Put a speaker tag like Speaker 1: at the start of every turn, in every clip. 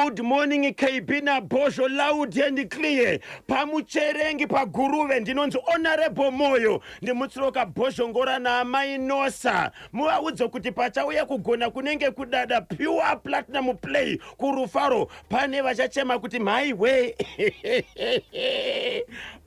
Speaker 1: Good morning KB na Bosho loud and clear. Pamucherengi paguruve ndinonzi honorable Moyo. Ndimutsiroka Bosho ngora na amai Nosa. Muaudzo kuti pachauya kugona kunenge kudada pure platinum play kurufaro. Pane vachachema kuti mai we.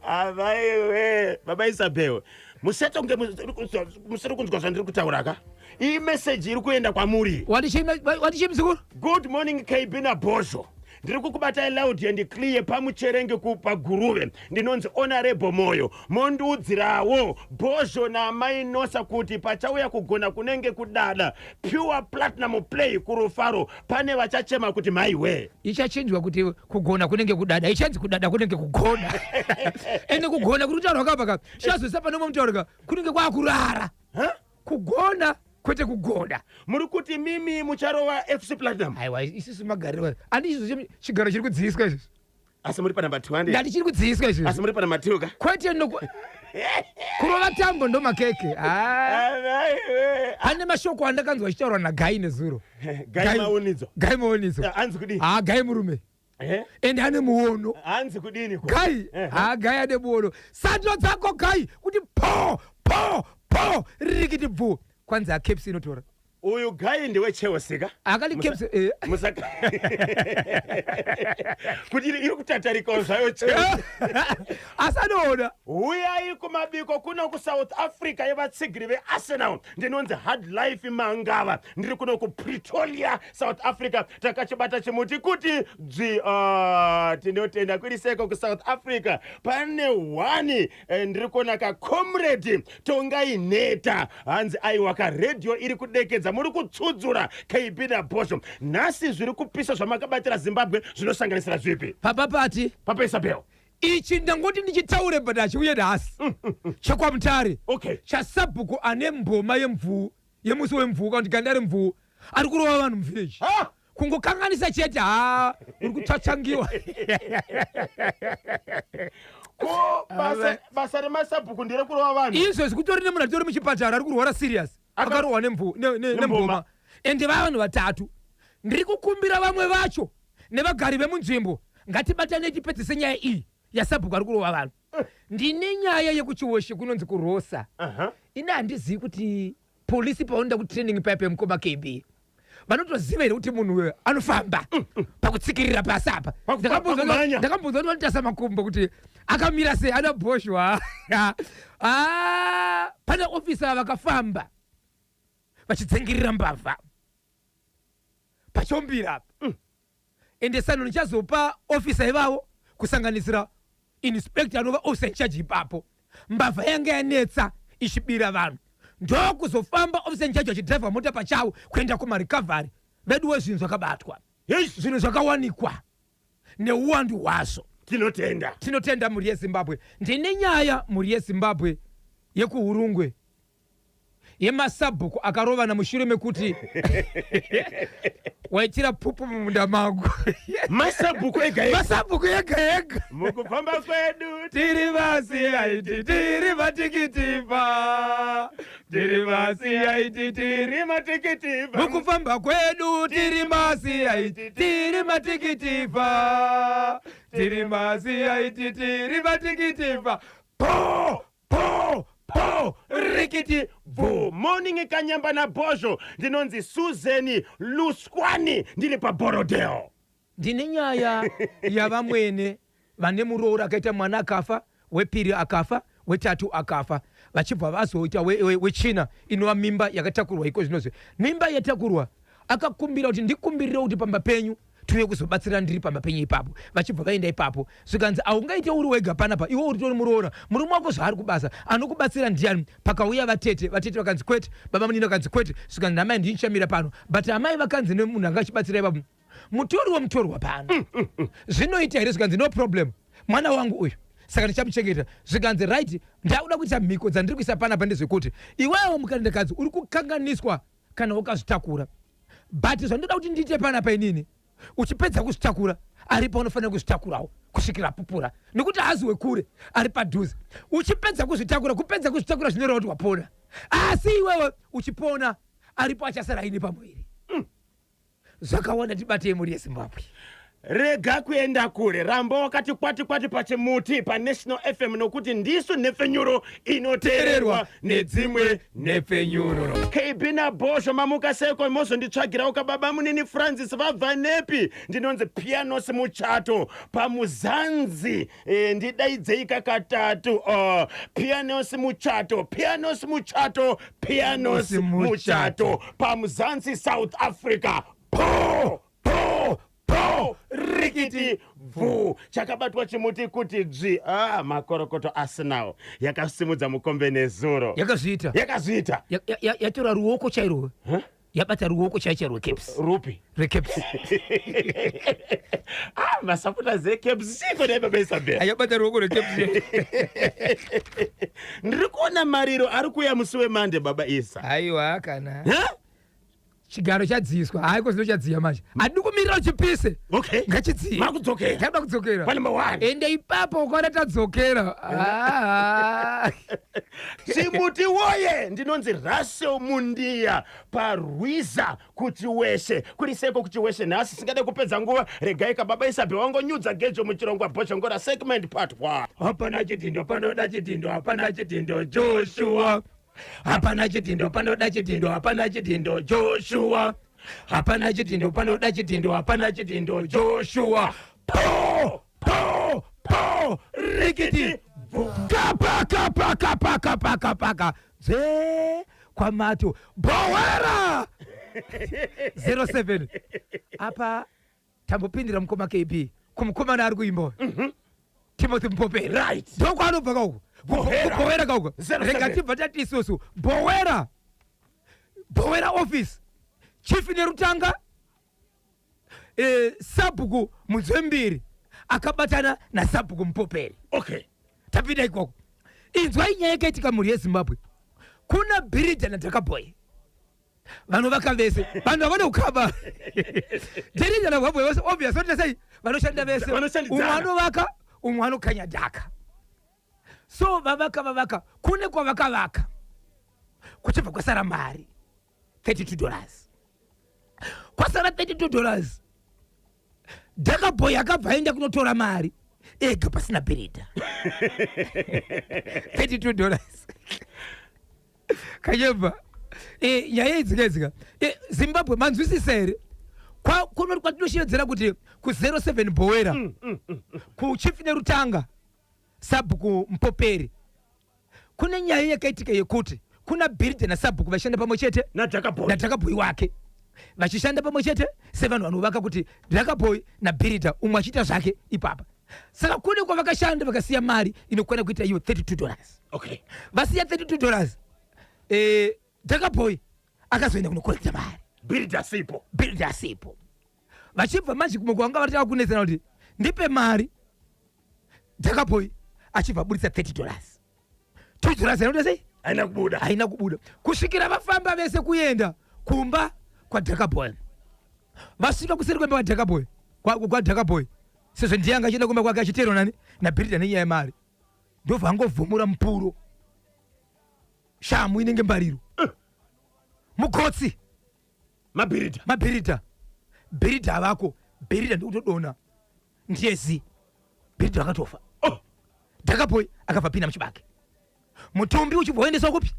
Speaker 1: Avai we. Baba Isabel. Musetonge musiri kunzwa zvandiri kutauraka. Iyi message iri kuenda kwamuri.
Speaker 2: Wati mzukuru?
Speaker 1: Good morning KB na Bosho. Ndiri kukubatai loud and clear pamucherenge kupaguruve. Ndinonzi honorable Moyo. Mondudzirawo Bosho na amai Nosa kuti pachauya kugona kunenge kudada pure platinum play kurufaro. Pane vachachema kuti mai we.
Speaker 2: Ichachinjwa kuti kugona kunenge kudada. Ichanzi kudada kunenge kugona. Ene kugona kuti utauraka chazosapa nomutauraka kunenge kwakurara. Kugona kwete kugona.
Speaker 1: Muri kuti mimi mucharova FC Platinum.
Speaker 2: Aiwa isisi magariro. Ani izvo chigaro chiri kudziiswa izvo.
Speaker 1: Asi muri pana matwande.
Speaker 2: Ndati chiri kudziiswa izvo.
Speaker 1: Asi muri pana matuka.
Speaker 2: Kwete kurova tambo ndo makeke. Ane mashoko andakanzwa achitaurwa naGai nezuro.
Speaker 1: Gai maonidzo.
Speaker 2: Gai maonidzo.
Speaker 1: Anzi kudini?
Speaker 2: Gai murume. Ende ane muono.
Speaker 1: Anzi kudini ko?
Speaker 2: Gai. Gai ane muono. Sandro dzako Gai kuti po rikiti bvu. Kwanza Caps inotora.
Speaker 1: Uyu Gai ndiwe Chelsea.
Speaker 2: Akali Caps
Speaker 1: Musaka. Kuti iri kutatarika zvayo Chelsea.
Speaker 2: Asanoona.
Speaker 1: Uyai kumabiko kuno ku South Africa yevatsigiri veArsenal. Ndinonzi hard life mangava. Ndiri kuno ku Pretoria, South Africa. Takachibata chimuti kuti tinotenda kuriseko ku South Africa. Pane wani ndiri kuona ka comrade Tongai Neta. Hanzi aiwaka radio iri kudekedza muri kutsudzura KB na Bosho. Nasi zviri kupisa zvamakabatira Zimbabwe zvinosanganisira zvipi? Papa Isabel.
Speaker 2: Ichi ndangoti ndichitaure badachi uye nhasi. Chakwamutare.
Speaker 1: Okay.
Speaker 2: Chasabhuku ane mboma yemvuu. Yemusi wemvuu kandi gandare mvuu. Ari kurova vanhu muvillage. Kungokanganisa chete uri kutachangiwa.
Speaker 1: Ko basa remasabhuku ndire kurova vanhu.
Speaker 2: Izvo zvikutori nemunhu atori muchipatara ari kurwara serious. Akarohwa nemboma. Ende vanhu vatatu. Ndiri kukumbira vamwe vacho nevagari vemunzvimbo ngatibatane tipedzise nyaya iyi yasabhuku ari kurova vanhu. Ndine nyaya yekuchiwoshe kunonzi kuRosa. Ina handizivi kuti polisi paonda kutraining pipe mukoma KB. Vanotoziva here kuti munhu anofamba pakutsikirira pasi apa. Ndakambudza kuti vanotasa makumbo kuti akamira sei ana Bosho. Pana ofisa vakafamba vachitsengirira mbavha pachombira apa. Ende sano nichazopa ofisa ivavo kusanganisira inspector anova officer in charge ipapo. Mbavha yanga yanetsa ichibira vanhu. Ndokuzofamba officer in charge achidrive mota pachawo kuenda kumarecovery. Veduwe zvinhu zvakabatwa. Zvinhu zvakawanikwa neuwandu hwazvo. Tinotenda muri yeZimbabwe. Ndine nyaya muri yeZimbabwe yekuhurungwe yemasabhuku akarovana mushure mekuti waitira pupu mumunda mangu.
Speaker 1: Masabhuku
Speaker 2: ega.
Speaker 1: Mukufamba kwedu
Speaker 2: tiri vasi aiti tiri matikitipa. Mukufamba kwedu tiri masi aiti tiri matikitipa.
Speaker 1: Rikiti vu. Morning Kanyamba na Bosho. Ndinonzi Suzeni Luskwani ndiri pa Borodeo.
Speaker 2: Ndine nyaya yavamwene vane muroora akaita mwana akafa, wepiri akafa, wetatu akafa. Vachibva vazoita wechina inova mimba yakatakurwa iko zvinozve. Mimba yatakurwa akakumbira kuti ndikumbirire kuti pamba penyu tuye kuzobatsira ndiri pamba penyu ipapo. Vachibva vaenda ipapo. Zvikanzi aungaite uri wega panapa. Iwe uri muroora. Murume wako zvaari kubasa. Anokubatsira ndiani? Pakauya vatete vakanzi kwete. Baba munini vakanzi kwete. Zvikanzi namai ndinchamira pano. But amai vakanzi nemunhu angachibatsira ipapo. Mutorwa pano. Zvinoita here zvikanzi no problem. Mwana wangu uyu. Saka ndichamuchengeta. Zvikanzi right. Ndauda kuita mhiko dzandiri kuisa panapa ndezvekuti iwewe mukandikadzi uri kukanganiswa kana ukazvitakura. But zvandoda kuti ndiite panapa inini. Uchipedza kuzvitakura aripo unofanira kuzvitakurawo kusvikira pupura nekuti haziwe kure ari padhuze. Uchipedza kuzvitakura kupedza kuzvitakura zvinoreva kuti wapona. Asi iwewe uchipona aripo achasara ine pamwiri. Zvakawanda tibatei muri yeZimbabwe.
Speaker 1: rega kuenda kure, ramba wakati kwati pachimuti paNational FM nokuti ndisu nefenyuro inoteererwa nedzimwe nefenyuro. KB naBhosho mamuka seko mozonditsvagira ukababa munini Francis vabva nepi, ndinonzi Pianos Muchato pamuzanzi ndidaidzei kakatatu. Pianos Muchato pamuzanzi South Africa. Po rikiti vu chakabatwa chimuti kuti dzvi. Makorokoto asinawo yakasimudza mukombe nezuro. Yakazviita
Speaker 2: yatora ruoko chairo. Yabata ruoko chaichero caps.
Speaker 1: Rupi?
Speaker 2: Recaps.
Speaker 1: Masafuta ze caps siko ne baba Isabel.
Speaker 2: Yabata ruoko recaps.
Speaker 1: Ndiri kuona mariro ari kuya musi weMande baba Isa.
Speaker 2: Aiwa kana. Chigaro chadziswa. Haiko zvino chadziya manje. Adi kumirira chipise.
Speaker 1: Okay.
Speaker 2: Ngachidziye.
Speaker 1: Makudzokera.
Speaker 2: Yaba kudzokera.
Speaker 1: Pa number 1.
Speaker 2: Ende ipapo ukona tadzokera.
Speaker 1: Chimuti woye ndinonzi Russell Mundia parwiza kuti weshe kuri seko kuti weshe nhasi singade kupedza nguva. Regai kababa Isabel wangonyudza gejo muchirongwa Bhosho Ngora segment part 1. Hapana chitindo panoda chitindo, hapana chitindo Joshua. Hapana chitindo panoda chitindo, hapana chitindo Joshua. Hapana chitindo panoda chitindo, hapana chitindo Joshua. Po rikiti kapa ze kwa mato Bowera 07 apa tambopindira mukoma KB kumukoma ari kuimba Timothy Mpopera, right? Ndoko anobva kauko Bowera kauko rega tibva tati isusu Bowera office chief nerutanga Sabhuku Mudzwembiri akabatana naSabhuku Mpopera. Okay,
Speaker 2: tapinda ikoko. Inzwa inyaya yakaitika mhuri yeZimbabwe. Kuna Birita naDhakaboy vanhu vakavese vanhu havana kukaba. Birita naDhakaboy vose obvious kuti sei vanoshanda vese, umwe anovaka umwe anokanya dhaka. So vavaka kune kwavakavaka kuchibva kwasara mari $32. Kwasara $32 Dhakaboy akabva aenda kunotora mari ega pasina Birita. $32 kanyemba. Nyaya idzika Zimbabwe manzwisisa here kuno kwatinoshedzera kuti ku 07 Bowera ku chief nerutanga Sabhuku Mpoperi kune nyaya yakaitika yekuti kuna Birita naSabhuku vashanda pamwe chete naDhakaboy wake vachishanda pamwe chete sevanhu vanovaka kuti Dhakaboy naBirita umwe achiita zvake ipapa. Saka kune kwavakashanda vakasiya mari inokwana kuita iyo $32.
Speaker 1: Okay,
Speaker 2: vasiya $32 Dhakaboy akazoenda kunokorekta mari.
Speaker 1: Birita
Speaker 2: asipo vachibva manje kumwe kwanga vatava kunetsana kuti ndipe mari. Dhakaboy achibva budisa $30. $2 anoda sei haina kubuda kusvikira vafamba vese kuenda kumba kwaDhakaboy. Vasvika kuseri kwemba kwaDhakaboy sezvo ndiyanga achienda kumba kwake achitero nani naBirita nenyaya yemari ndobva angovhomora mupuro shamu inenge mbariro mukotsi maBirita havako. Birita ndokutodona ndiyezi Birita akatofa. Dhakaboy akabva pina muchibage mutumbi uchibva waendeswa kupi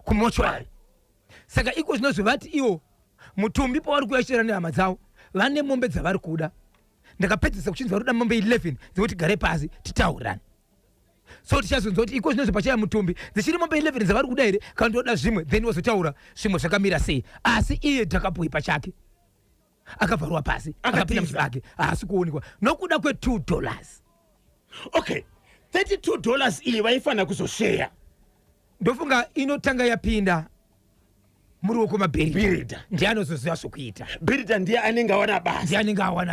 Speaker 2: kumochwari. Saka iko zvinozvivati iwo mutumbi pavari kuyashira nehama dzavo vane mombe dzavari kuda. Ndakapedzisa kuchinzwa ruda mombe 11 dzekuti gare pasi titaurirane. So tichazonzwa kuti iko zvinozvi pachaya mutumbi dzichiri mombe 11 dzavari kuda here kana ndoda zvimwe then wazotaura zvimwe zvakamira sei. Asi iye Dhakaboy pachake akabvarwa pasi akapinda muchibage haasi kuonekwa nokuda $2.
Speaker 1: Okay, $32 iyi vaifanira kuzosheya.
Speaker 2: Ndofunga inotanga yapinda muruoko maBirita ndiye anozoziva zvokuita.
Speaker 1: Birita ndiye anenge awana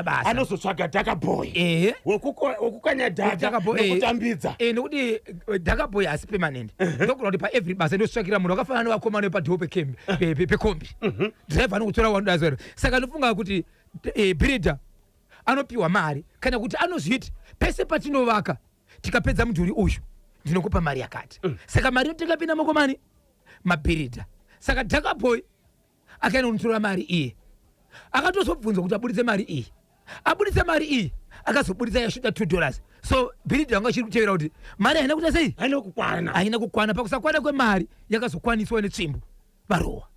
Speaker 1: basa anozotsvaga Dhakaboy wokukanya dhaka nokutambidza
Speaker 2: nokuti Dhakaboy haasi permanent. Ndokura kuti paevery basa ndosvakira munhu wakafanana nevakomana vepadhoo pekombi dhiraivha anokutora wanoda zero. Saka ndofunga kuti Birita anopiwa mari kana kuti anozviti pese patinovaka tikapedza mudhuri uyu ndinokupa mari yakati. Saka mari yotikapinda makomani maBirita. Saka Dhakaboy akaenda kunotora mari iye akatozobvunzwa kuti abuditse mari iyi abudisa mari iyi akazobudisa yasvika $2. So Birita wanga chiri kutevera kuti mari haina kuita sei, haina kukwana. Pakusakwana kwemari yakazokwaniswa netsvimbo varowa.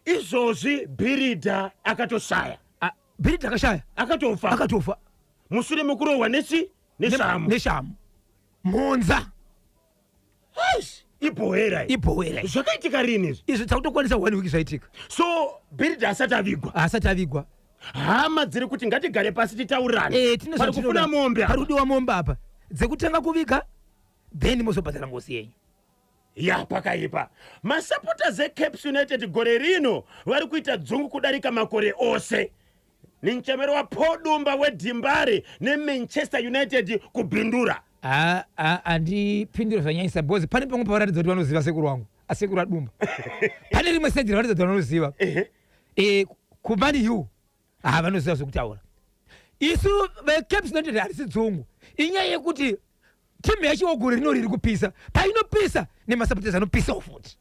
Speaker 1: Izvozvi Birita akatoshaya.
Speaker 2: Birita akashaya, akatofa
Speaker 1: mushure mekurohwa neshamu
Speaker 2: monza.
Speaker 1: Ibhohera zvakaitika rini
Speaker 2: izvi takutokwanisa 1 week zvaitika.
Speaker 1: So Birita asati avigwa hama dziri kuti ngatigare pasi titaurane parikufuna mombe
Speaker 2: parikudiwa mombe apa dzekutanga kuviga then mozobhadhara ngozi yenyu.
Speaker 1: Ya pakaipa masupporters eCaps United gore rino vari kuita dzungu kudarika makore ose. Ninchemero wa Podumba weDimbare neManchester United kubindura.
Speaker 2: Andipindira zvanyanyisa bozi. Pane pamwe pavaratidza kuti vanoziva sekuru wangu asekuru aDumba. Pane rimwe stage ravaratidza kuti vanoziva kumani yu vanoziva zvekutaura. Isu veCaps United harisi dzungu inyaya yekuti timu yacho gore rino riri kupisa painopisa nemasupporters anopisawo futi.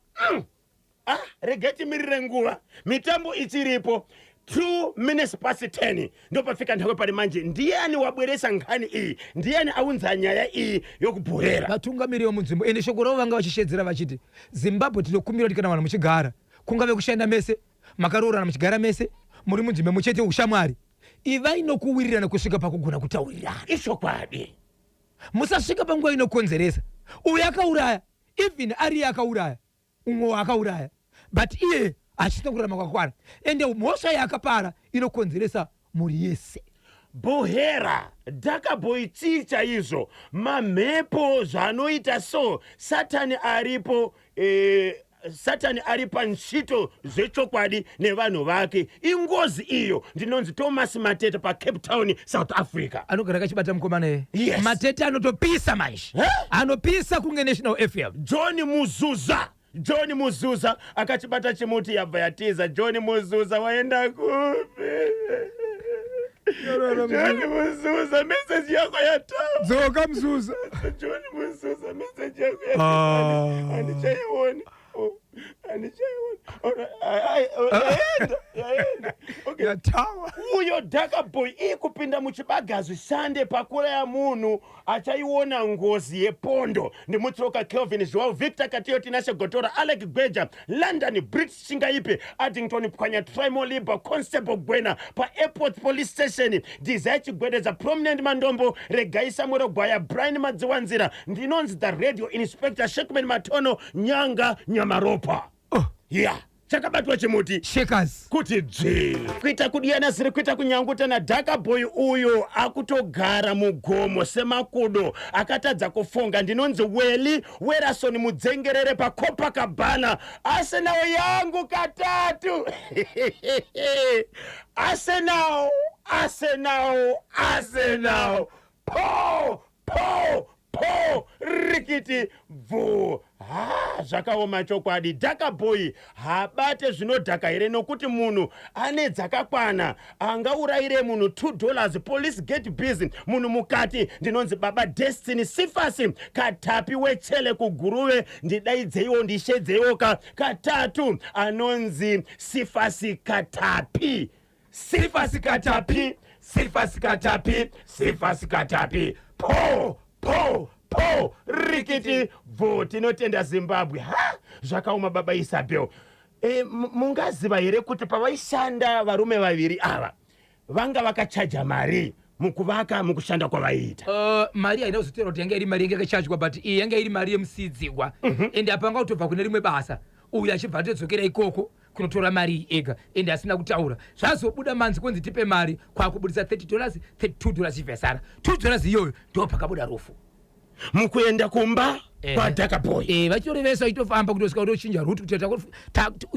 Speaker 1: Regeti mirire nguva mitambo ichiripo 2 minutes past 10 ndo pafika nthawe pari manje ndiani wabweresa nkhani iyi, ndiani aunza nyaya iyi yokubhorera.
Speaker 2: Vatungamiri munzvimbo ende shoko ravo vanga vachishedzera vachiti Zimbabwe tinokumbira kuti kana vanhu muchigara kungave kushanda mese makaroorana muchigara mese muri munzvimbo muchete ushamwari ivai nokuwirirana kusvika pakugona kutaurirana.
Speaker 1: Ishokwadi
Speaker 2: musasvika panguva inokonzeresa uyu akauraya even ari akauraya umwe akauraya but iye achina kurarama kwakwana ende mhosva yakapara inokonzeresa muri yese.
Speaker 1: Bhohera Dakaboy chicha izvo mamhepo zvanoita so Satani aripo Satani ari panshito zvechokwadi nevanhu vake. Ingozi iyo ndinonzi Thomas Matete paCape Town South Africa
Speaker 2: anogara kachibata mukomana.
Speaker 1: Yes.
Speaker 2: Matete anotopisa manje anopisa kunge National FM. John Muzuza akachibata chimuti yabva yatiza. John Muzuza waenda kupi? John Muzuza message yako yatawa. Dzoka Muzuza.
Speaker 1: John Muzuza message yako yatawa. Anichaiona. Okay. Uyo Dakaboy ikupinda muchibagazo shande pakura ya munhu achaiona ngozi yepondo ndimutsoka Kelvin Joao Victor Katiyo Tinashe Gotora Alec Gbeja London British Chingaipe Addington Pkanya Trimoliba Constable Gwena pa Airport Police Station Desire Chigwedeza Prominent Mandombo Regai Samuel Gwaya Brian Madziwanzira ndinonzi the Radio Inspector Shekman Matono Nyanga Nyamaropa. Yeah. Chakabatwa chimuti
Speaker 2: shakers
Speaker 1: kuti kuita kudiana ziri kuita kunyangutana. Dakaboy uyo akutogara mugomo semakudo akatadza kufunga. Ndinonzi Weli Werason mudzengerere pa Copacabana. Arsenal yangu katatu. Arsenal po rikiti vu. Zvakaoma chokwadi. Dakaboy habate zvinodhaka here nokuti munhu ane dzakakwana angaurayire munhu $2 police get busy munhu mukati. Ndinonzi baba Destiny Sifasi Katapi wechele kuguruve ndidaidzeiwo ndishedzeioka katatu anonzi Sifasi Katapi. Po rikiti vote inotenda Zimbabwe. Zvakaoma baba Isabel. Mungaziva here kuti pavaishanda varume vaviri ava vanga vakachaja mari mukuvaka mukushanda kwavaita.
Speaker 2: Mari haina kuzotera kuti yanga iri mari yanga yakachajwa but iyi yanga iri mari yemusidzigwa ende apanga kutobva kune rimwe basa uyu achibva atodzokera ikoko kunotora mari ega ende asina kutaura zvazobuda manzi kunzi tipe mari kwakubudisa $30 $32 chivhesara $2 iyoyo ndo pakabuda rufu
Speaker 1: mukuenda kumba kwa Dakaboy.
Speaker 2: Vachitorevesa itofamba kutosvika kutochinja ruti kuti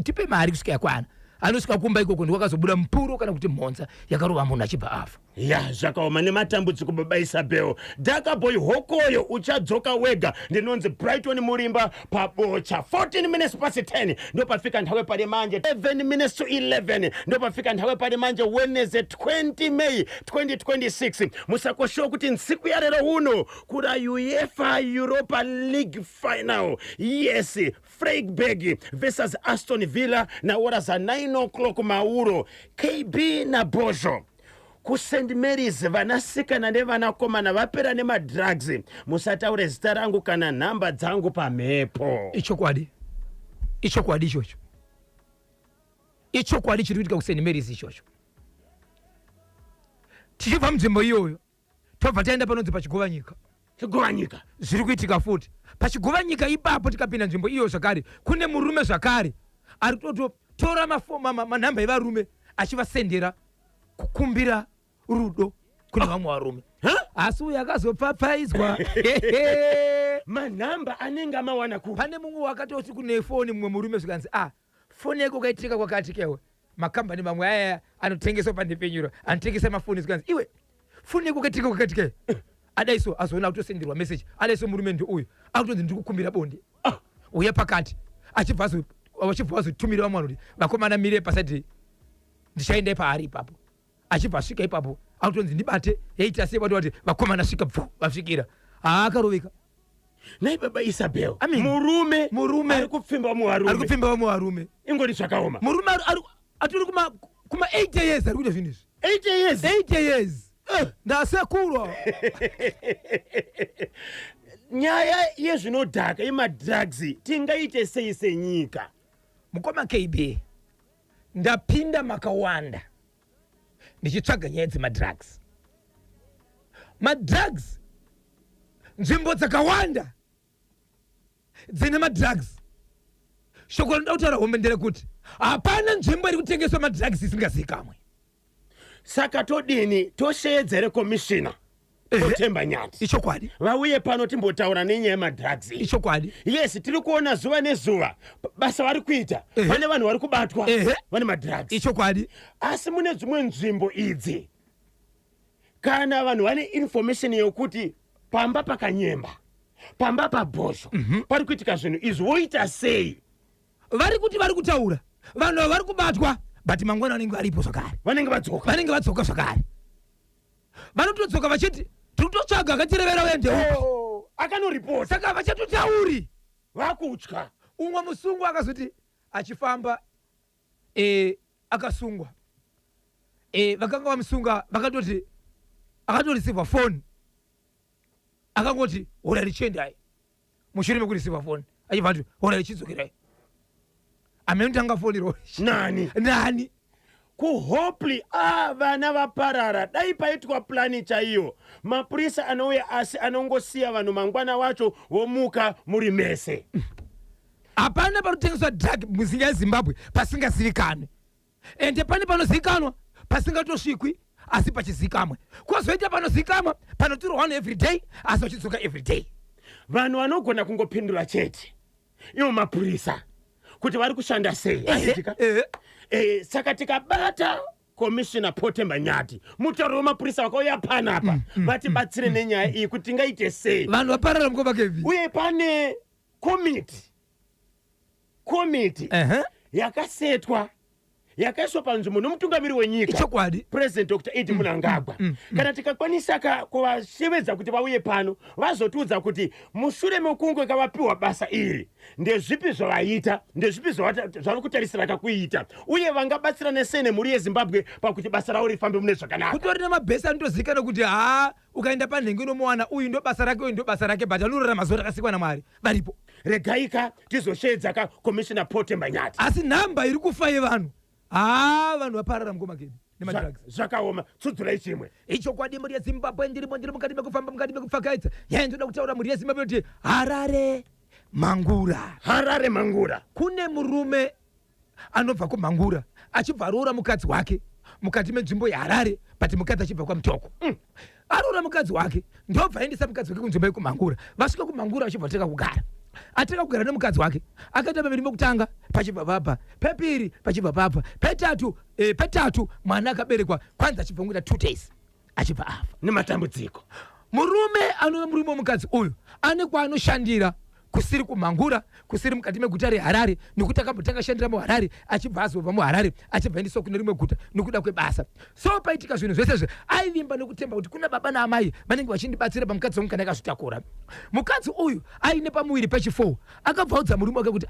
Speaker 2: tipe mari kusvika yakwana anosvika kumba ikoko ndikwakazobuda mupuro kana kuti mhonza yakarova munhu achibva afa.
Speaker 1: ya zvakaoma nematambudziko baba Isabel. Dhaka boy hokoyo uchadzoka wega. Ndinonzi Brighton Murimba pabocha. 14 minutes past 10 ndo pafika nthawe pali manje. 7 minutes to 11 ndo pafika nthawe pali manje. Wednesday 20 May 2026. Musakoshowa kuti ntsiku ya lero uno kura UEFA Europa League final. Yes, Freiburg versus Aston Villa na ora za 9 o'clock mauro. KB na Bosho ku St Mary's vanasikana nevanakomana vapera nemadrugs. Musataure zita rangu kana namba dzangu pamhepo.
Speaker 2: Ichokwadi ichocho chiri kuitika ku St Mary's ichocho. Tichibva munzvimbo iyoyo tobva taenda panonzi pachigovanyika.
Speaker 1: Chigovanyika
Speaker 2: zviri kuitika futi pachigovanyika ipapo. Tikapinda nzvimbo iyo zvakare kune murume zvakare ari kutotora manhamba evarume achivasendera kukumbira rudo kune vamwe varume. Asi uyu akazopfapfaidzwa.
Speaker 1: manhamba anenge amawana ku.
Speaker 2: Pane mumwe wakatoti kune foni mumwe murume zvikanzi foni yako kaitika kwakati kewe. Makambani mamwe aya anotengeswa pandepenyuro anotengesa mafoni zvikanzi iwe foni yako kaitika kwakati kewe. Adaiso azoona kutosenderwa message. Adaiso murume ndi uyu akutonzi ndiri kukumbira bonde. Uya pakati achibva azotumira vamwe vanoti vakomana mire pasati ndichaenda paari ipapo. Achibva svika ipapo akutonzi ndibate yaita sei vati vakomana svika vasvikira akaroveka.
Speaker 1: Nai baba Isabel, murume ari kupfimba vamwe varume. Ingori zvakaoma.
Speaker 2: Murume atori kuma 8 years ari kuita zvinhu izvi. 8 years ndasekurwa.
Speaker 1: Nyaya yezvinodhaka yemadrugs tingaite sei senyika?
Speaker 2: Mukoma KB ndapinda makawanda ndichitsvaga nyaya dzemadrugs. Madrugs nzvimbo dzakawanda dzine madrugs. Shoko rinoda kutaura hombe nderekuti hapana nzvimbo iri kutengeswa madrugs isingazivikamwe.
Speaker 1: Saka todini tosheedzere komishina Potemba Nyati.
Speaker 2: Ichokwadi.
Speaker 1: Vauye pano timbotaura nenyaya yemadrugs.
Speaker 2: Ichokwadi.
Speaker 1: Yes, tiri kuona zuva nezuva basa vari kuita. Pane vanhu vari kubatwa vane madrugs.
Speaker 2: Ichokwadi.
Speaker 1: Asi mune dzimwe nzvimbo idzi kana vanhu vane information yokuti pamba pakanyemba, pamba pabhosho pari kuitika zvinhu izvi voita sei?
Speaker 2: Vari kuti vari kutaura vanhu vari kubatwa but mangwana vanenge varipo zvakare.
Speaker 1: Vanenge vadzoka
Speaker 2: zvakare. Vanotodzoka vachiti tiri kutotsvaga akatirevera uende upi.
Speaker 1: Akanoripota.
Speaker 2: Saka vachatotauri
Speaker 1: vakutya.
Speaker 2: Umwe musungwa akazoti achifamba akasungwa. Vakanga vamusunga vakatoti akatorisiva phone. Akangoti hora richendai. Mushure mekurisiva phone achibva ati hora richidzokerai. Amenotanga phone ro. Nani?
Speaker 1: Kuhopli vana vaparara. Dai paitwa plani chaiyo. Mapurisa anouya asi anongosiya vanhu mangwana wacho vomuka muri mese.
Speaker 2: Hapana panotengeswa drug muzinga yeZimbabwe pasingazivikanwe. Ende pane panozivikanwa pasingatosvikwi asi pachizikamwe. Kwozoita panozikamwa panotirwa one every day asi vachidzoka every day.
Speaker 1: Vanhu vanogona kungopindura chete ivo mapurisa kuti vari kushanda sei. Saka tikabata Commissioner Potemba Nyati, mutauro wemapurisa vakauya panapa vatibatsire nenyaya iyi kuti tingaite sei.
Speaker 2: Vanhu vaparara mukova kevi.
Speaker 1: Uye pane komiti yakasetwa yakaiswa panzvimbo nomutungamiri wenyika.
Speaker 2: Ichokwadi.
Speaker 1: President Dr. Edi Mnangagwa. Kana tikakwanisa kuvashevedza kuti vauye pano vazotiudza kuti mushure mekunge kavapiwa basa iri ndezvipi zvavaita, ndezvipi zvavari kutarisira kakuita, uye vangabatsira nesei nemhuri yeZimbabwe pakuti basa ravo rifambe mune zvakanaka.
Speaker 2: Kutori namabhesi anotozivikanwa kuti ukaenda panhenge unomuwana uyu ndo basa rake, uyu ndo basa rake, but anorarama zuva rakasikwa naMwari varipo.
Speaker 1: Regaika tizosheedza Commissioner Potemba Nyati.
Speaker 2: Asi nhamba iri kufa yevanhu vanhu vaparara mukoma kevi nemadrugs.
Speaker 1: Zvakaoma. Tsudzurai chimwe.
Speaker 2: Ichokwadi mhuri yeZimbabwe ndiri mukati mekufamba mukati mekupfakaidza. Ndoda kutaura mhuri yeZimbabwe kuti Harare Mangura. Kune murume anobva kuMangura achibva aroora mukadzi wake mukati menzvimbo yeHarare but mukadzi achibva kwaMutoko. Aroora mukadzi wake ndobva aendesa mukadzi wake kunzvimbo yekumangura. Vasvika kumangura achibva ateka kugara. Ateka kugara nemukadzi wake akaita paviri pekutanga pachibva papa, pepiri pachibva papa, petatu mwana akaberekwa kwanza achibva nguita 2 days. achibva afa.
Speaker 1: nematambudziko.
Speaker 2: Murume anove murume womukadzi uyu ane kwaanoshandira kusiri kumhangura, kusiri mukati meguta reHarare, nekuti akambotanga shandira muHarare achibva azobva muHarare achibva endiswa kune rimwe guta nokuda kwebasa. So paitika zvinhu zvese aivimba nekutemba kuti kuna baba naamai vanenge vachindibatsira pamukadzi wangu kana akazvitakura. Mukadzi uyu aine pamuviri pechifo akabvaudza murume wake kuti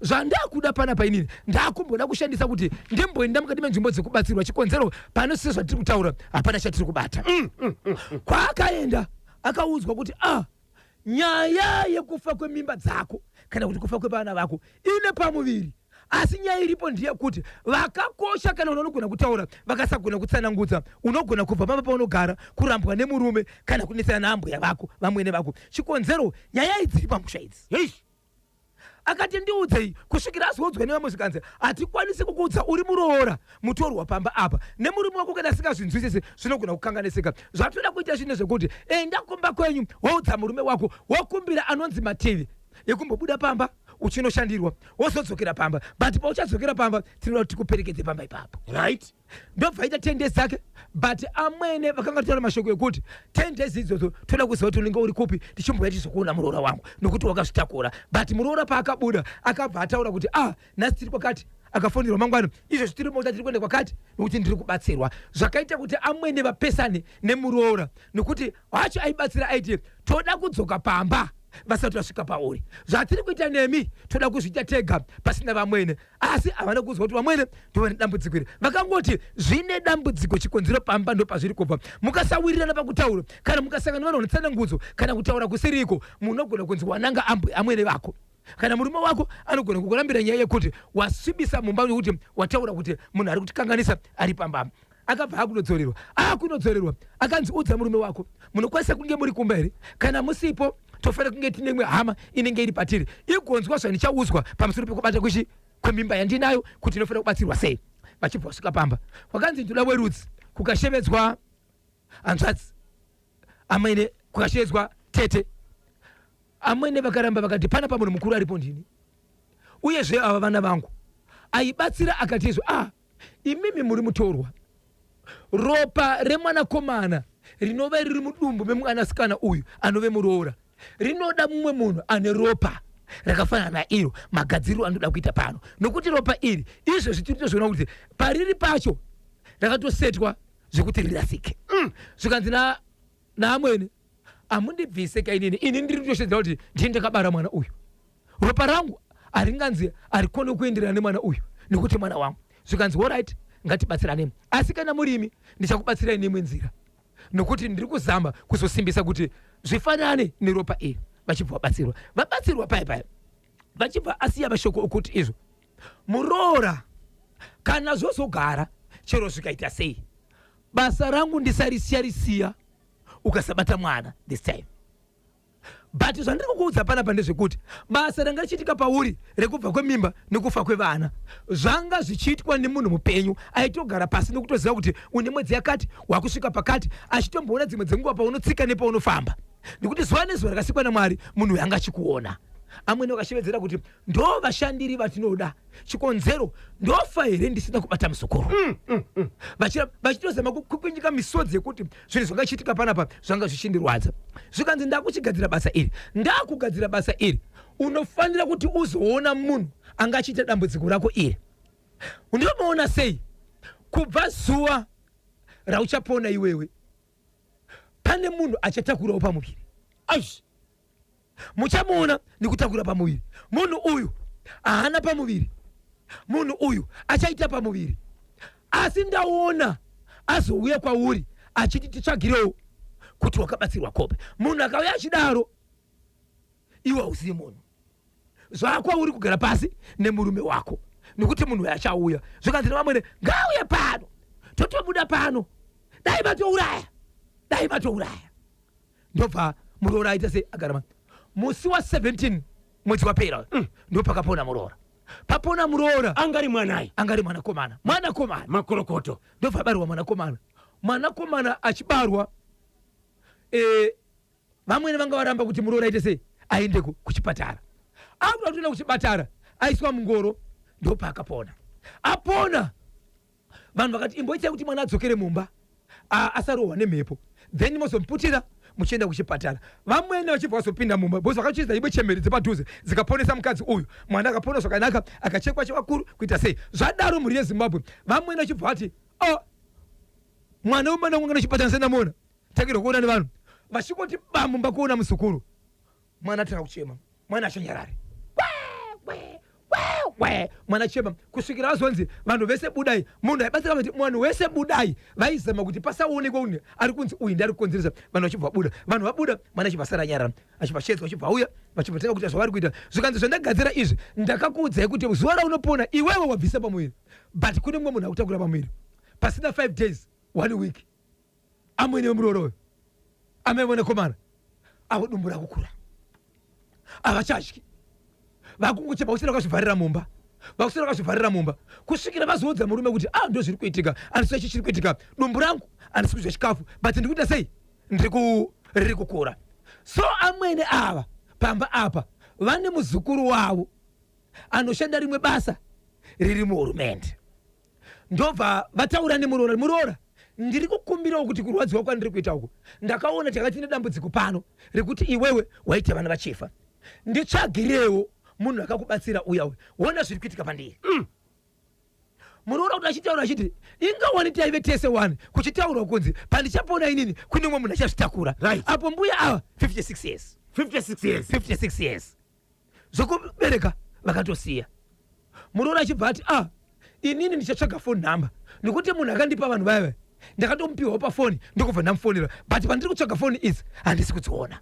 Speaker 2: zvandakuda panapa inini ndakumboda kushandisa kuti ndimboenda mukati menzvimbo dzekubatsirwa, chikonzero pano sise zvatiri kutaura hapana chatiri kubata. Kwaakaenda akaudzwa kuti nyaya yekufa kwemimba dzako kana kuti kufa kwevana vako ine pamuviri, asi nyaya iripo ndeyekuti vakakosha kana unogona kutaura vakasagona kutsanangudza unogona kubva pamba paunogara kurambwa nemurume kana kunesana naambuya vako vamwene vako. Chikonzero nyaya idziri pamusha idzi. Akati ndiudzei kusvikira azoudzwa nevamuzvikanzi hatikwanisi kukuudza uri muroora mutorwa pamba apa nemurume wako kana asingazvinzwisisi zvinogona kukanganisika. Zvatoda kuita zvinhu zvekuti enda kumba kwenyu woudza murume wako wokumbira anonzi mativi ekumbobuda pamba uchinoshandirwa wozodzokera pamba, but pauchadzokera pamba tinoda kuti kuperekedze pamba ipapo,
Speaker 1: right?
Speaker 2: Ndobva ita 10 days dzake, but amwene vakanga taura mashoko ekuti 10 days idzodzo toda kuziva kuti unenge uri kupi tichimboya tizokuona muroora wangu nokuti wakazvitakura. But muroora paakabuda akabva ataura kuti nhasi tiri kwakati, akafonderwa mangwana izvo tiri mota tiri kuenda kwakati nokuti ndiri kubatsirwa. Zvakaita kuti amwene vapesane nemuroora nokuti wacho aibatsira aiti toda kudzoka pamba vasati vasvika pauri. Zvatiri kuita nemi toda kuzviita tega pasina vamwene, asi havana kuzwa kuti vamwene ndovane dambudziko iri. Vakangoti zvine dambudziko chikonzero pamba ndo pazviri kubva. Mukasawirirana pakutaura kana mukasangana vanhu vanotsanangudzo kana kutaura kusiriko munogona kunzi wananga amwene vako. Kana murume wako anogona kukurambira nyaya yekuti wasvibisa mumba nokuti wataura kuti munhu ari kutikanganisa ari pamba. Akabva akunodzorerwa akunodzorerwa akanzi udza murume wako munokwanisa kunge muri kumba here, kana musipo tofanira kunge tine hama inenge iri patiri igonzwa zvandichaudzwa pamusoro pekubata kwemimba yandinayo kuti inofanira kubatsirwa sei. Vachibva vasvika pamba kwakanzi ndoda werudzi, kukashevedzwa hanzvadzi, amwene kukashevedzwa tete. Amwene vakaramba vakati panapa munhu mukuru aripo ndini, uyezve ava vana vangu. Aibatsira akatizwa imimi muri mutorwa, ropa remwanakomana rinove riri mudumbu memwanasikana uyu anove muroora rinoda mumwe munhu ane ropa rakafanana nairo magadziriro anoda kuita pano, nokuti ropa iri izvozvi tiri tozviona kuti pariri pacho rakatosetwa zvekuti rirasike. Zvikanzi naamwene amundibvise kainini ini ndiri kutoshedzera kuti ndini ndakabara mwana uyu, ropa rangu haringanzi harikone kuenderana nemwana uyu nokuti mwana wangu. Zvikanzi alright ngatibatsiranei, asi kana murimi ndichakubatsirai nemwe nzira nokuti ndiri kuzama kuzosimbisa kuti zvifanane neropa iri. Vachibva vabatsirwa, vabatsirwa paya vachibva asiya mashoko okuti izvo muroora kana zvozogara chero zvikaita sei, basa rangu ndisarisiya ukasabata mwana this time. But zvandiri kukuudza panapa ndezvekuti basa ranga richiitika pauri rekubva kwemimba nekufa kwevana zvanga zvichiitwa nemunhu mupenyu aitogara pasi nekutoziva kuti une mwedzi yakati wakusvika pakati, achitomboona dzimwe dzenguva paunotsika nepaunofamba, nekuti zuva nezuva rakasikwa naMwari munhu yanga achikuona. Amwene vakashevedzera kuti ndo vashandiri vatinoda, chikonzero ndofa here ndisina kubata musokoro. Vachitozama kupinjika misodzi yekuti zvinhu zvanga chiitika panapa zvanga zvichindirwadza. Zvikanzi ndakuchigadzira basa iri, ndakugadzira basa iri, unofanira kuti uzoona munhu anga achiita dambudziko rako iri. Undomaona sei kubva zuva rauchapona iwewe pane munhu achatakurawo pamuviri. Muchamuona nikutakura pamuviri. Munhu uyu haana pamuviri, munhu uyu achaita pamuviri, asi ndaona azouya kwauri achiti titsvagirewo kuti wakabatsirwa kope. Munhu akauya achidaro iwe hausiye munhu, zvako uri kugara pasi nemurume wako nokuti munhu uyu achauya. Zvikanzi nevamwene ngauye pano totobuda pano, dai matouraya. Ndobva muroora aita sei agarama. Musi wa 17 mwedzi wapera ndo pakapona muroora. Papona muroora
Speaker 1: angari
Speaker 2: mwanakomana
Speaker 1: makorokoto.
Speaker 2: Ndobva abarwa mwanakomana achibarwa vamwene vanga varamba kuti muroora aite sei aende kuchipatara. Akuda kutoenda kuchipatara aiswa mungoro ndopa akapona. Apona vanhu vakati imboitai kuti mwana adzokere mumba. asarohwa nemhepo then mozomuputira muchienda kuchipatara. Vamwene vachibva vazopinda mumba bhozi vakachiisa ibe chemberi dzepadhuze dzikaponesa mukadzi uyu, mwana akapona zvakanaka akachekwa chevakuru kuita sei. Zvadaro mhuri yeZimbabwe vamwene vachibva vati mwana umana ungana chipatara sendamona takirwa kuona nevanhu vachingoti bamumba kuona muzukuru, mwana atanga kuchema, mwana achanyarare mwana chema kusvikira azonzi vanhu vese budai. Munhu aibatsira kuti mwana wese budai vaizama kuti pasaonekwa une ari kunzi uyu ndari kukonzeresa. Vanhu vachibva buda, vanhu vabuda, mwana achibva sara nyarara, achibva shedzwa, achibva uya vachibva tanga kuita zvavari kuita. Zvikanzi zvandagadzira izvi ndakakuudzai kuti zuva raunopona iwewe wabvisa pamuviri, but kune mumwe munhu akutakura pamuviri pasina 5 days 1 week. Amwene wemuroroyo amevone komana avo dumbu rakukura avachadyi vakungocheba kusina kwazvivharira mumba, vakusina kwazvivharira mumba kusvikira vazoudza murume kuti ndo zviri kuitika, andisi ichi chiri kuitika, dumbu rangu andisi kudya chikafu but ndikuita sei, riri kukura. So amwene ava pamba apa vane muzukuru wavo anoshanda rimwe basa riri muhurumende, ndobva vataura nemuroora ndiri kukumbirawo kuti kurwadziwa kwandiri kuita uku ndakaona takati nedambudziko pano rekuti iwewe waita vana vachifa, nditsvagirewo munhu akakubatsira uya wona zviri kuitika pandiri. Munoona kuti achitaura achiti ingawani taive tese 1 kuchitaura kunzi pandichapona inini kune umwe munhu achazvitakura. Apo mbuya ava 56 years zvokubereka vakatosiya. Munoona achibva ati inini ndichatsvaga phone number nekuti munhu akandipa vanhu vaiva ndakatomupiwawo pafoni ndokubva ndamufonera but pandiri kutsvaga foni idzi handisi kudziona.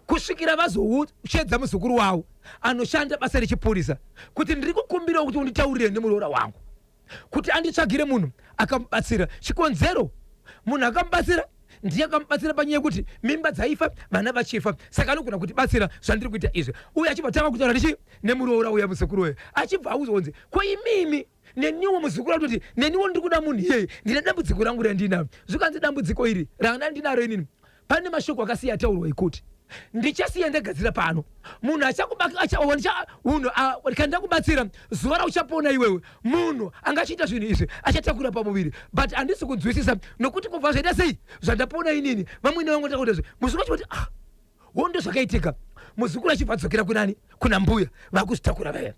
Speaker 2: Kusvikira vazoushedza muzukuru wavo anoshanda basa rechipurisa kuti ndiri kukumbirawo kuti unditaurire nemuroora wangu kuti anditsvagire munhu akamubatsira. Chikonzero munhu akamubatsira ndiye akamubatsira panyaya yekuti mimba dzaifa vana vachifa, saka anogona kuti batsira zvandiri kuita izvi. Uye achibva tanga kutaura ndichi nemuroora uya muzukuru uyu achibva auzonzi ko imimi neniwo muzukuru atoti neniwo ndiri kuda munhu iyeye ndine dambudziko rangu randinaro. Zvikanzi dambudziko iri ranga ndinaro inini pane mashoko akasiya ataurwa ekuti ndichasiya ndagadzira pano munhu kana ndakubatsira zuva rauchapona iwewe munhu angachiita zvinhu izvi achatakura pamuviri but handisi kunzwisisa nokuti kubva zvaita sei zvandapona inini vamwene vangu takuita zvi muzukuru achivati wondo zvakaitika. Muzukuru achibva adzokera kunani kuna mbuya vakuzvitakura vaya.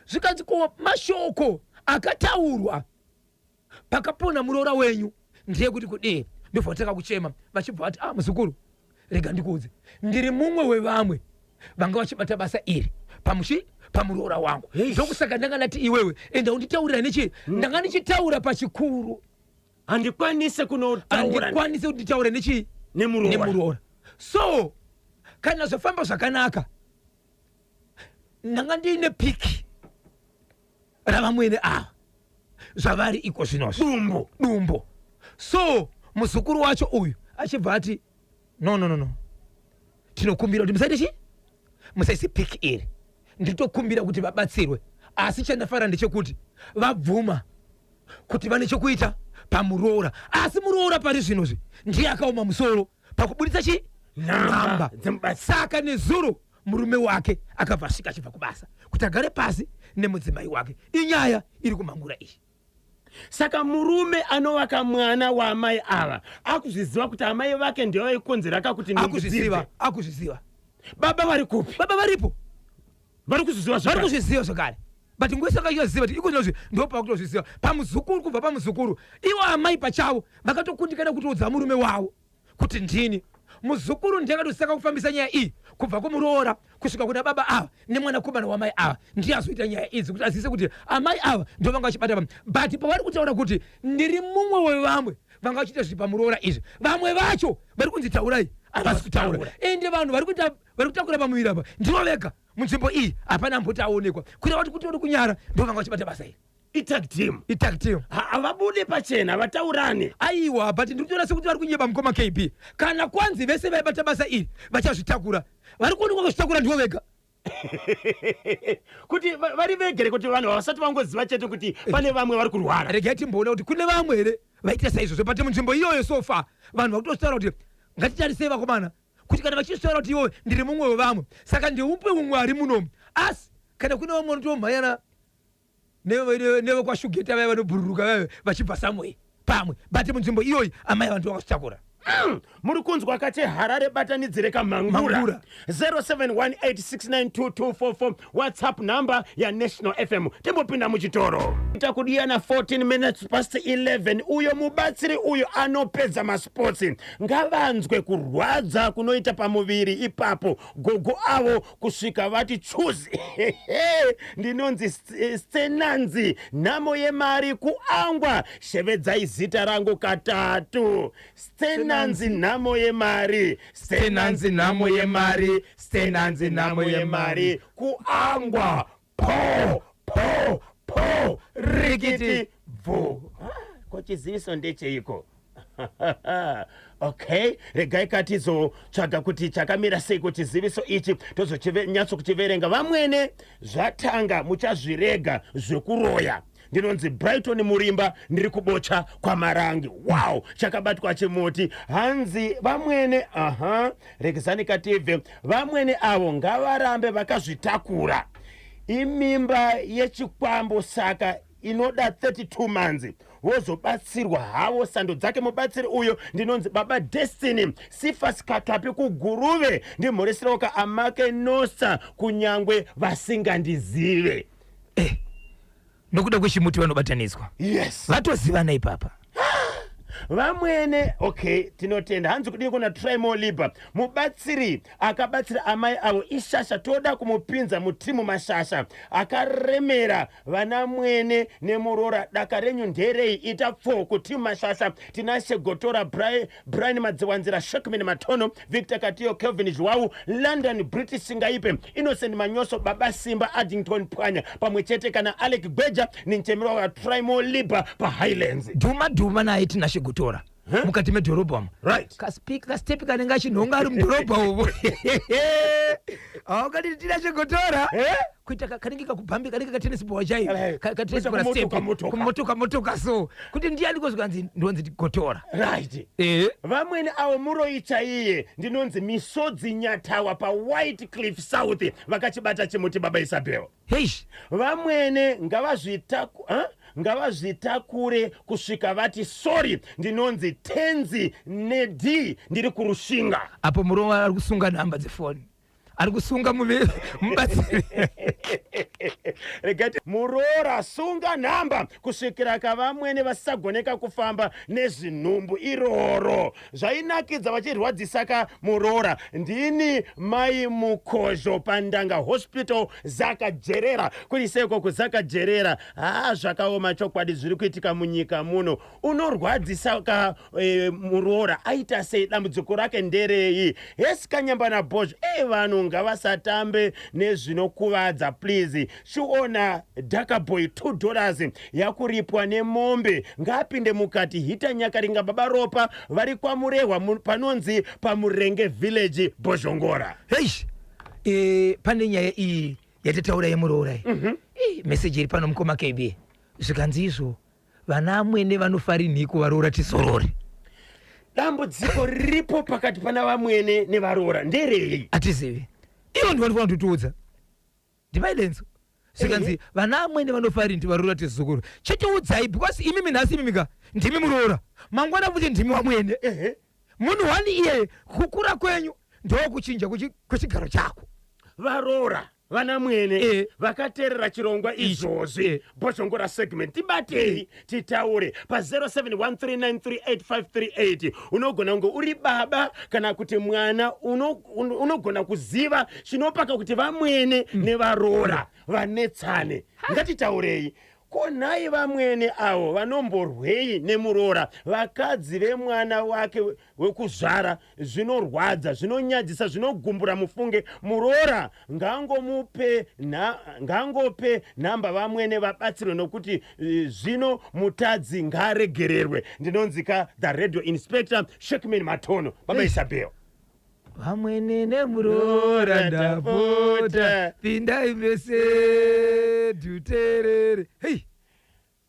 Speaker 2: Zvikanzi ko mashoko akataurwa pakapona muroora wenyu ndiye kuti kudii ndobva vataka kuchema vachibva vati muzukuru rega ndikuudze ndiri mumwe wevamwe vanga vachibata basa iri pamuroora wangu ndokusaka ndanga ndati iwewe enda unditaurira nechi ndanga ndichitaura pachikuru
Speaker 1: handikwanise
Speaker 2: kunditaura nechi nemuroora. So kana zvafamba zvakanaka ndanga ndiine piki ravamwene ava zvavari iko zvinozvo dumbo. So muzukuru wacho uyu achibva ati no tinokumbira kuti musaite chi musaise piki iri, nditokumbira kuti vabatsirwe, asi chandafarira ndechekuti vabvuma kuti vane chokuita pamuroora, asi muroora pari zvinozvi ndiye akaoma musoro pakubuditsa chi namba. Saka nezuro murume wake akabva asvika achibva kubasa kuti agare pasi nemudzimai wake. Inyaya iri kumhangura iyi.
Speaker 1: Saka murume anovaka mwana waamai ava akuzviziva kuti amai vake ndiyo vaikonzera akakuti
Speaker 2: akuzviziva.
Speaker 1: Baba vari kupi?
Speaker 2: Baba varipo,
Speaker 1: vari kuzviziva
Speaker 2: zvakare but ngoisaka iyoziva kuti ikozvinozvi ndo pakutozviziva pamuzukuru. Kubva pamuzukuru ivo amai pachavo vakatokundikana kutoudza murume wavo kuti ndini muzukuru ndiye akatosaka kufambisa nyaya iyi kubva kumuroora kusvika kuna baba ava nemwana komana wamai ava ndiye azoita nyaya idzi kuti azivise kuti amai ava ndo vanga vachibata pamwe. But pavari kutaura kuti ndiri mumwe wevamwe vanga vachiita zviri pamuroora izvi, vamwe vacho vari kunzitaurai havasi kutaura ende vanhu vari kutakura pamuviri apa ndivo vega munzvimbo iyi hapana mboti aonekwa kuita kuti kuti uri kunyara ndo vanga vachibata basa iri.
Speaker 1: Itag team
Speaker 2: havabude
Speaker 1: pachena vataurane
Speaker 2: aiwa but ndiri kutoona sekuti vari kunyeba mukoma KB kana kwanzi vese vaibata basa iri vachazvitakura vari kuonekwa kuzvitakura ndivo vega
Speaker 1: kuti vari vegere kuti vanhu havasati vangoziva chete kuti pane vamwe vari kurwara.
Speaker 2: Regai timboona kuti kune vamwe here vaita saizvozvo but munzvimbo iyoyo sofa vanhu vakutositaura kuti ngatitarisei vakomana kuti kana vachitaura kuti iwowe ndiri mumwe wevamwe saka ndiupe umwe ari munomu, asi kana kune vamwe vanotomhanyana nevekwashugeta vaya vanobhururuka vaya vachibva samwe pamwe bati munzvimbo iyoyi amai vantu vakasitakura.
Speaker 1: Muri kunzwa kati Harare batanidzire kamhangura 0718692244 WhatsApp number ya National FM. Timbopinda muchitoro takudiyana 14 minutes past 11. Uyo mubatsiri uyo anopedza masports ngavanzwe kurwadza kunoita pamuviri ipapo gogo avo kusvika vati chuzi ndinonzi Stenanzi nhamo yemari kuangwa. Shevedzai zita rangu katatu. Stenanzi nhamo yemari, Stenanzi nhamo yemari, Stenanzi nhamo yemari kuangwa. Po po po rikiti vu. Kochiziviso ndecheiko. Okay, regai katizotsvaga kuti chakamira sei kuti ziviso ichi tozonyatso kuchiverenga. Vamwene zvatanga muchazvirega zvekuroya. Ndinonzi Brighton Murimba ndiri kubocha kwa Marangi. Wow, chakabatwa chimoti hanzi vamwene regezani kativhe vamwene avo ngavarambe vakazvitakura imimba yechikwambo saka inoda 32 manzi wozobatsirwa havo sando dzake. Mubatsiri uyo ndinonzi baba Destiny Sifas Katapi kuguruve ndimhoreseroka amake nosa kunyangwe vasingandizive.
Speaker 2: Nokuda kwechimuti vanobatanidzwa.
Speaker 1: Yes,
Speaker 2: vatozivana ipapa
Speaker 1: vamwene. Okay, tinotenda hanzi kudii kuna Trimo Liba mubatsiri akabatsira amai avo ishasha toda kumupinza mutimu mashasha akaremera vana mwene nemurora daka renyu nderei ita 4 kutimu mashasha tinashe Gotora Brian Madziwanzira Shekman Matono Victor Katiyo Kelvin Jwau London British Singaipe Innocent Manyoso Baba Simba Addington Pwanya pamwechete kana Alec Gbeja ni nchemero wa Trimo Liba pa Highlands.
Speaker 2: Duma na iti nashe Gotora mukati medhorobha mo.
Speaker 1: Right.
Speaker 2: Kastepi kanenge achinhonga ari mudhorobha uvo. Kati tinashe Gotora kuita kanenge kakubhambi kanenge katennis ball chai katennis ball step kumotoka so kuti ndiani kozvanzi ndonzi Gotora.
Speaker 1: Right. Vamwene avo muroita iye ndinonzi Misodzi Nyatawa pa White Cliff South vakachibata chimuti baba Isabel.
Speaker 2: Heish.
Speaker 1: Vamwene ngavazvitakure kusvika vati sorry ndinonzi Tenzi Nedi ndiri kurushinga.
Speaker 2: Apo murowa ari kusunga nhamba dzefoni ari kusunga mubatsiri
Speaker 1: regati murora sunga nhamba kusvikira kavamwene vasagoneka kufamba nezvinhumbu iroro zvainakidza vachirwadzisa kamurora. Ndini mai Mukozho pandanga hospital Zakajerera kuri seko kuzakajerera zvakaoma chokwadi zviri kuitika munyika muno. Unorwadzisa kamurora aita sei dambudziko rake nderei hesikanyambana Bozho vanhu ngavasatambe nezvinokuvadza please. Chiona Dakaboy $2 yakuripwa nemombe ngapinde mukati hita nyakaringa baba ropa vari kwamurehwa panonzi paMurenge village Bozhongora.
Speaker 2: Heish. Pane nyaya iyi yatataura yemuroora message iri pano mukoma KB zvikanzi izvo vana amwene vanofari nhiko varoora tisorori.
Speaker 1: Dambudziko riripo pakati pana vamwene nevaroora nderei
Speaker 2: atizivi ivo ndivanofanira kutiudza ndivaidenzo zvikanzi vana amwene vanofari ndi varoora tizukuru chitiudzai because imimi nhasi imimika ndimi muroora mangwana futi ndimi wamwene munhu wani iye kukura kwenyu ndokuchinja kwechigaro chako.
Speaker 1: Varoora vana mwene vakateerera chirongwa izvozvi Bozhongora segment tibatei titaure pa 0713938538. unogona kunge uri baba kana kuti mwana unogona kuziva chinopaka kuti vamwene nevaroora vanetsane. Ngatitaurei konai vamwene avo vanomborwei nemuroora vakadzi vemwana wake wekuzvara zvinorwadza zvinonyadzisa zvinogumbura mufunge. Muroora ngangope nhamba vamwene vabatsirwe nokuti zvino mutadzi ngaregererwe. Ndinonzika the radio inspector Shekman Matono baba Isabel.
Speaker 2: Vamwene nemuroora ndapota pindai mese duterere. Hey,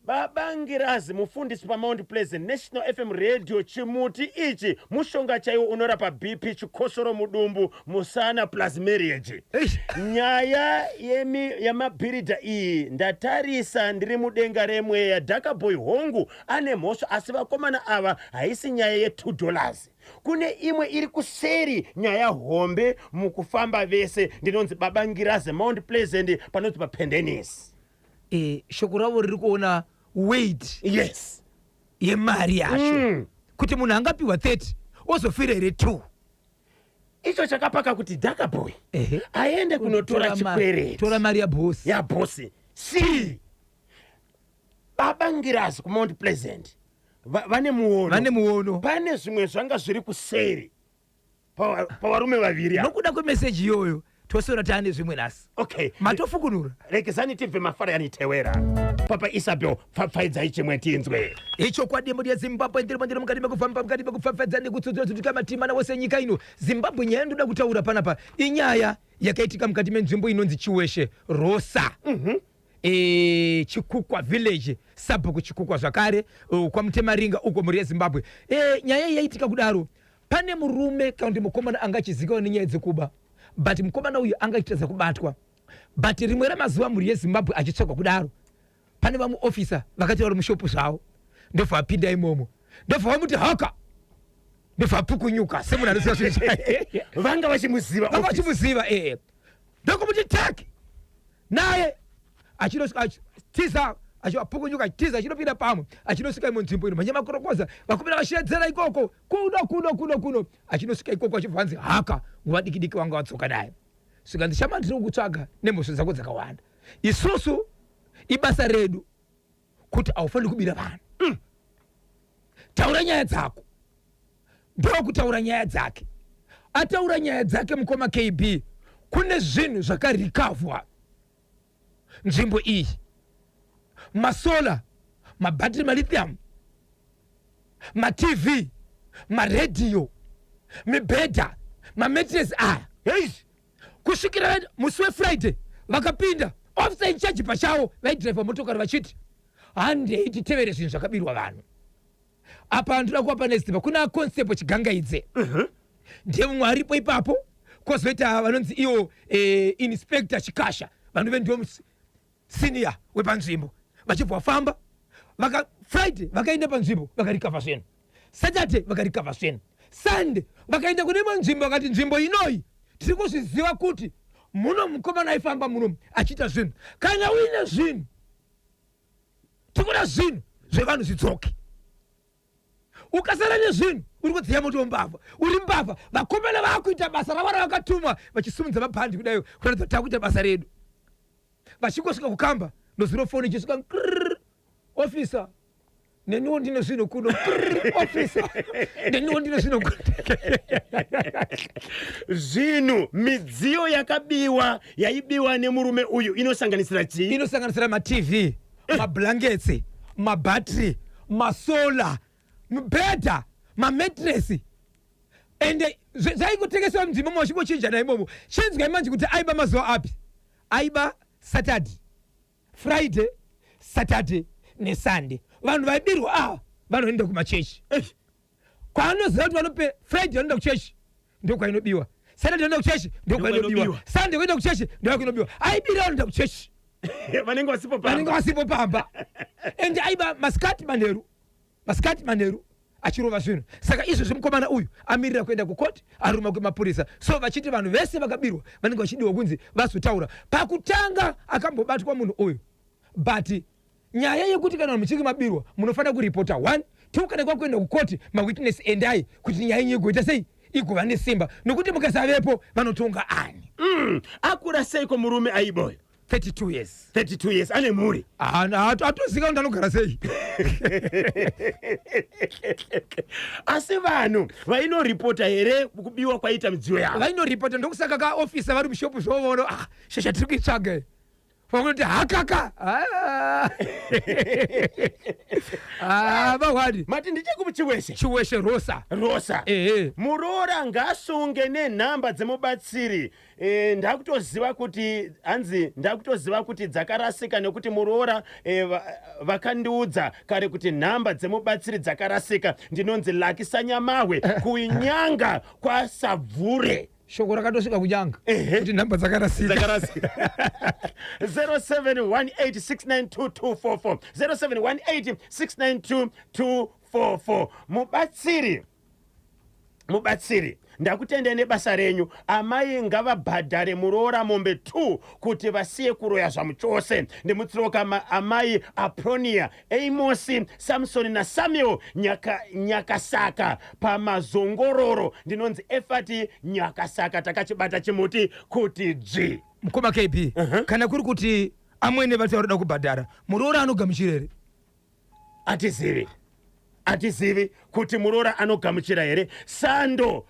Speaker 1: babangirazi mufundisi paMount Pleasant National FM Radio chimuti ichi mushonga chaiwo unorapa BP chikosoro mudumbu musana plus marriage. Nyaya yamabhiridha iyi ndatarisa ndiri mudenga remweya Dhaka Boy hongu ane mhosva asi vakomana ava haisi nyaya ye$2. Kune imwe iri kuseri nyaya hombe mukufamba vese ndinonzi babangirazi Mount Pleasant panonzi paPendennis.
Speaker 2: Shoko ravo riri kuona weight
Speaker 1: Yes.
Speaker 2: yemari yacho kuti munhu angapiwa 30 ozofira here 2.
Speaker 1: Icho chakapaka kuti Dhaka Boy aende kunotora chikwereti.
Speaker 2: Tora mari yabosi.
Speaker 1: Yabosi. Si. Babangirazi kuMount Pleasant. Vane muono. Pane zvimwe zvanga zviri kuseri. Pavarume vaviri.
Speaker 2: Nokuda kwemeseji iyoyo tosora tane zvimwe nasi.
Speaker 1: Okay.
Speaker 2: Matofukunura.
Speaker 1: Rekezani tibve mafara yanitewera. Papa Isabel pfapfaidzai chimwe tinzwe.
Speaker 2: Icho kwademo ya Zimbabwe ndiri mukati mekufamba mukati mekupfapfadza nekutsudzura kuti matima nawose nyika ino. Zimbabwe nyaya ndoda kutaura panapa inyaya yakaitika mukati menzvimbo inonzi Chiweshe Rosa. Chikukwa village sabhuku Chikukwa zvakare kwa Mutemaringa uko muri Zimbabwe. Nyaya yaitika kudaro pane murume kandi mukomana anga chizikawo nenyaya dzekuba. But mukomana uyu anga chitaza kubatwa. But rimwe ramazuva muri Zimbabwe achitsvakwa kudaro. Pane vamwe officer vakati vari mushopu zvavo. Ndofa apinda imomo. Ndofa vamuti haka. Ndofa apukunyuka semunhu anoziva zvinhu.
Speaker 1: Vanga vachimuziva.
Speaker 2: Vanga vachimuziva ndokomuti taki. Naye achinosvika tiza achipukunyuka tiza achinopinda pamwe achinosvika munzvimbo ino manyama korokoza vakomana vashedzera ikoko kuno achinosvika ikoko achibvanzi haka nguva diki wanga vatsoka naye. Saka ndishama ndiri kutsvaga nemhosva dzako dzakawanda. Isusu ibasa redu kuti aufaniri kubira vanhu. Taura nyaya dzako. Ndokutaura nyaya dzake. Ataura nyaya dzake mukoma KB kune zvinhu zvakarikavhwa nzvimbo iyi. Masola, mabattery malithium, maTV, maradio, mibhedha, mamattress aya. Kusvikira musi weFriday vakapinda officer in charge pachavo vaidhiraivha motokari vachiti handei tevere zvinhu zvakabirwa vanhu. Apa ndoda kuapa neziva kuna constable Chigangaidze. Ndiye mumwe aripo ipapo kozoita vanonzi iwo inspector Chikasha vanhu vendiwo senior wepanzvimbo vachibva vafamba Friday vakaenda panzvimbo vakarikavha zvinhu. Saturday vakarikavha zvinhu. Sunday vakaenda kune imwe nzvimbo vakati nzvimbo inoyi tiri kuzviziva kuti muno mukomana aifamba muno achiita zvinhu. Kana uine zvinhu tikuda zvinhu zvevanhu zvidzoke. Ukasara nezvinhu uri kudziya moto mbavha uri mbavha vakomana vakuita basa ravara vakatumwa vachisimudza mabhandi kudayo kuratidza kuti takuita basa redu. Vachingosvika kukamba nozirofoni ichisvika officer neniwo ndine zvinhu kuno officer neniwo ndine zvinhu kuno.
Speaker 1: Zvinhu midziyo yakabiwa yaibiwa nemurume uyu inosanganisira chii? Inosanganisira
Speaker 2: maTV, mablankets, mabattery, masola, mibhedha, mamattress. Ende zvaingotengeswa munzvimbo mwachingochinja naimomo. Chinzwa manje kuti aiba mazuva api? Aiba Saturday, Friday, Saturday neSunday. Vanhu vaibirwa ava vanoenda kumachechi. Kwaanoziva kuti vanope Friday vanoenda kuchechi ndio kwainobiwa. Saturday vanoenda kuchechi ndio kwainobiwa. Sunday vanoenda kuchechi ndio kwainobiwa. Aibira vanoenda kuchechi.
Speaker 1: Vanenge
Speaker 2: vasipo pamba. Ende aiba masikati manheru achirova zvinhu. Saka izvo zvimukomana uyu amirira kuenda kukoti aruma kwemapurisa. So vachiti vanhu vese vakabirwa vanenge vachidiwa kunzi vazotaura. Pakutanga akambobatwa munhu uyu. But nyaya yekuti kana muchinge mabirwa munofanira kuripota 1 2 kana kwakuenda kukoti mawitness endai kuti nyaya yenyu igoita sei igova nesimba nokuti mukasavepo vanotonga ani.
Speaker 1: Akura seiko murume aiboyo?
Speaker 2: 32 years.
Speaker 1: 32 years ane muri.
Speaker 2: Atozika kuti anogara sei.
Speaker 1: Asi vanhu vainoripota here kubiwa kwaita midziyo yavo?
Speaker 2: Vainoripota ndokusaka kaofisa vari mushopu zvovono shasha tiri kuitsvaga. pakuti hakaka vahwadi
Speaker 1: mati ndichekuchiweshe
Speaker 2: chiweshe rosa
Speaker 1: muroora ngasunge nenhamba dzemubatsiri. Ndakutoziva kuti dzakarasika nekuti muroora vakandiudza kare kuti nhamba dzemubatsiri dzakarasika. Ndinonzi Lucky Sanyamahwe kunyanga kwaSabvure.
Speaker 2: shoko rakatosvika kunyanga kuti nhamba dzakarasika
Speaker 1: 0718692244 0718692244. Mubatsiri ndakutendai nebasa renyu. Amai ngavabhadhare muroora mombe 2 kuti vasiye kuroya zvamuchose. Ndimutsiroka amai Apronia, Amosi, Samsoni naSamuel Nyakasaka pamazongororo. Ndinonzi Efati Nyakasaka. Takachibata chimuti kuti dzvi.
Speaker 2: mukoma KP kana kuri kuti amwene vataurida kubhadhara muroora anogamuchira here?
Speaker 1: Atizivi kuti muroora anogamuchira here. Sando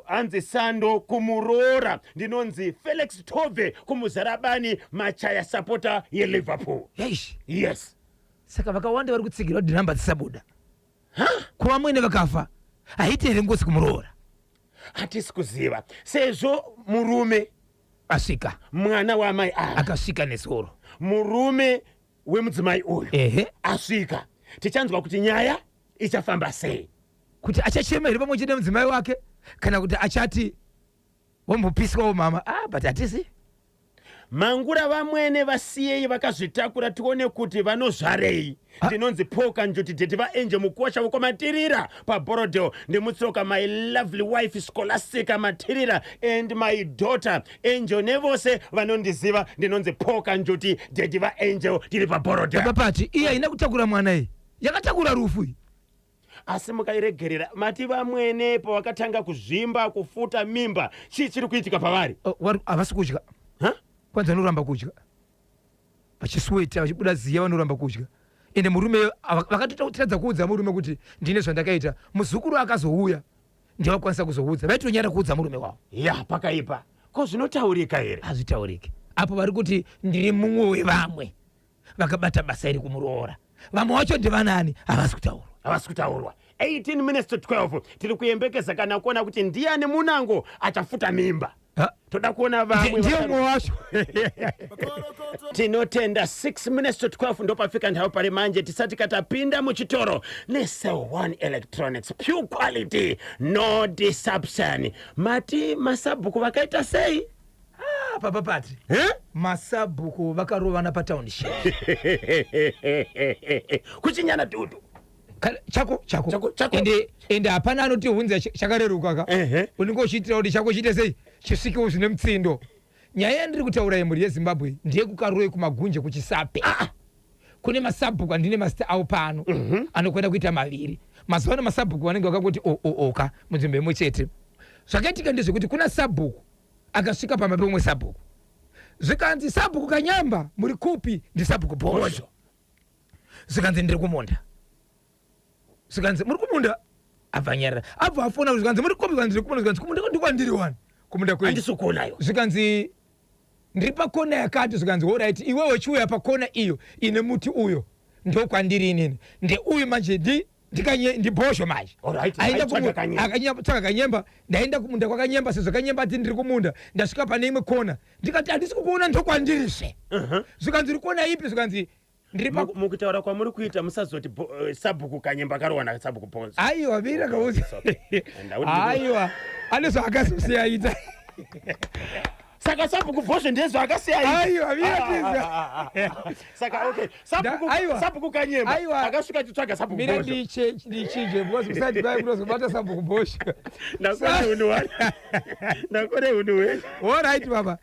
Speaker 1: anzi Sando kumuroora. Ndinonzi Felix Tove kumuzarabani machaya supporter yeLiverpool. Yes.
Speaker 2: Saka vakawanda vari kutsigirwa kuti nhamba dzisabuda. Kuva mwene vakafa haiti here ngozi kumuroora?
Speaker 1: Hatisi kuziva sezvo murume
Speaker 2: asvika
Speaker 1: mwana wamai
Speaker 2: akasvika nesoro
Speaker 1: murume wemudzimai uyu asvika. Tichanzwa kuti nyaya ichafamba sei,
Speaker 2: kuti achachema here pamwe chete mudzimai wake kana kuti achati wambopiswawo mama. But hatisi
Speaker 1: mangura vamwene vasiyei vakazvitakura tione kuti vanozvarei. Ndinonzi Poka Njuti Dheti vaEngel Mukosha vokomatirira paBorodale. Ndimutsiroka my lovely wife Scholastica Matirira and my daughter Angel nevose vanondiziva. Ndinonzi Poka Njuti Dheti vaEngel tiri paBorodale.
Speaker 2: Papati iya ina kutakura mwana iyi yakatakura rufu
Speaker 1: asi mukairegerera mati vamwene pavakatanga kuzvimba kufuta mimba chiri kuitika pavari.
Speaker 2: havasi kudya kwanza vanoramba kudya vachisweta vachibuda ziya vanoramba kudya. Ende murume vakatotiradza kuudza murume kuti ndine zvandakaita. Muzukuru akazouya ndivakwanisa kuzoudza vaitonyara kuudza murume wavo.
Speaker 1: Pakaipa ko zvinotaurika here?
Speaker 2: Hazvitauriki. Apo vari kuti ndiri mumwe wevamwe vakabata basa iri kumuroora. Vamwe wacho ndivanani? Havasi
Speaker 1: kutaurwa. 18 minutes to 12 tiri kuyembekeza kana kuona kuti ndiani munango achafuta mimba. Toda kuona vamwe
Speaker 2: ndiye mwe wacho.
Speaker 1: Tinotenda 6 minutes to 12 ndopafika nthawi pari manje tisati katapinda muchitoro neSel One Electronics, pure quality, no deception. Mati masabhuku vakaita sei?
Speaker 2: Papapati masabhuku vakarovana patownship
Speaker 1: kuchinyana dudu
Speaker 2: chako ende hapana anotiunza chakareruka ka unenge uchiitira kuti chako chiite sei chisvikewo zvine mutsindo. Nyaya yandiri kutaura yemhuri yeZimbabwe ndiye kukaroi kumagunje kuchisape. Kune masabhuku andine masita awo pano anokwenda kuita maviri. Mazuva ano masabhuku vanenge vakangoti oka munzvimbo imwe chete. Zvakaitika ndezvekuti kuna sabhuku akasvika pamba pemwe sabhuku zvikanzi sabhuku Kanyamba muri kupi? Ndisabhuku Bhosho. Zvikanzi ndiri kumunda. Zvikanzi muri kumunda? Abvanyarara abva afona zvikanzi muri kupi? Ndiri kumunda. Zvikanzi kumunda ndikwandiri wani kumunda kwenyu
Speaker 1: andisukonayo.
Speaker 2: Zvikanzi ndiri pakona yakati. Zvikanzi alright iwewe chiuya pakona iyo ine muti uyo ndokwandiri inini nde uyu manje ndibhosho manje. Akanyamba Kanyemba ndaenda kumunda kwaKanyemba sezvo Kanyemba ati ndiri kumunda ndasvika pane imwe kona ndikati handisi kukuona ndokwandirishe. Zvikanzi uri kuona ipi? Zvikanzi ndiri
Speaker 1: mukutaura kwamuri kuita musazoti sabhuku Kanyemba karowana sabhuku Bhosho.
Speaker 2: Aiwa vira kauzi aiwa ane zvaakasiyaita
Speaker 1: saka sabhuku Bhosho ndezvo akasiyaita.
Speaker 2: Aiwa vira
Speaker 1: saka okay sabhuku Kanyemba akasvika chitsvaga sabhuku
Speaker 2: Bhosho.
Speaker 1: Mira
Speaker 2: ndichinje because kusati kwai kunozobata sabhuku Bhosho.
Speaker 1: Nakore unhu.
Speaker 2: Alright baba.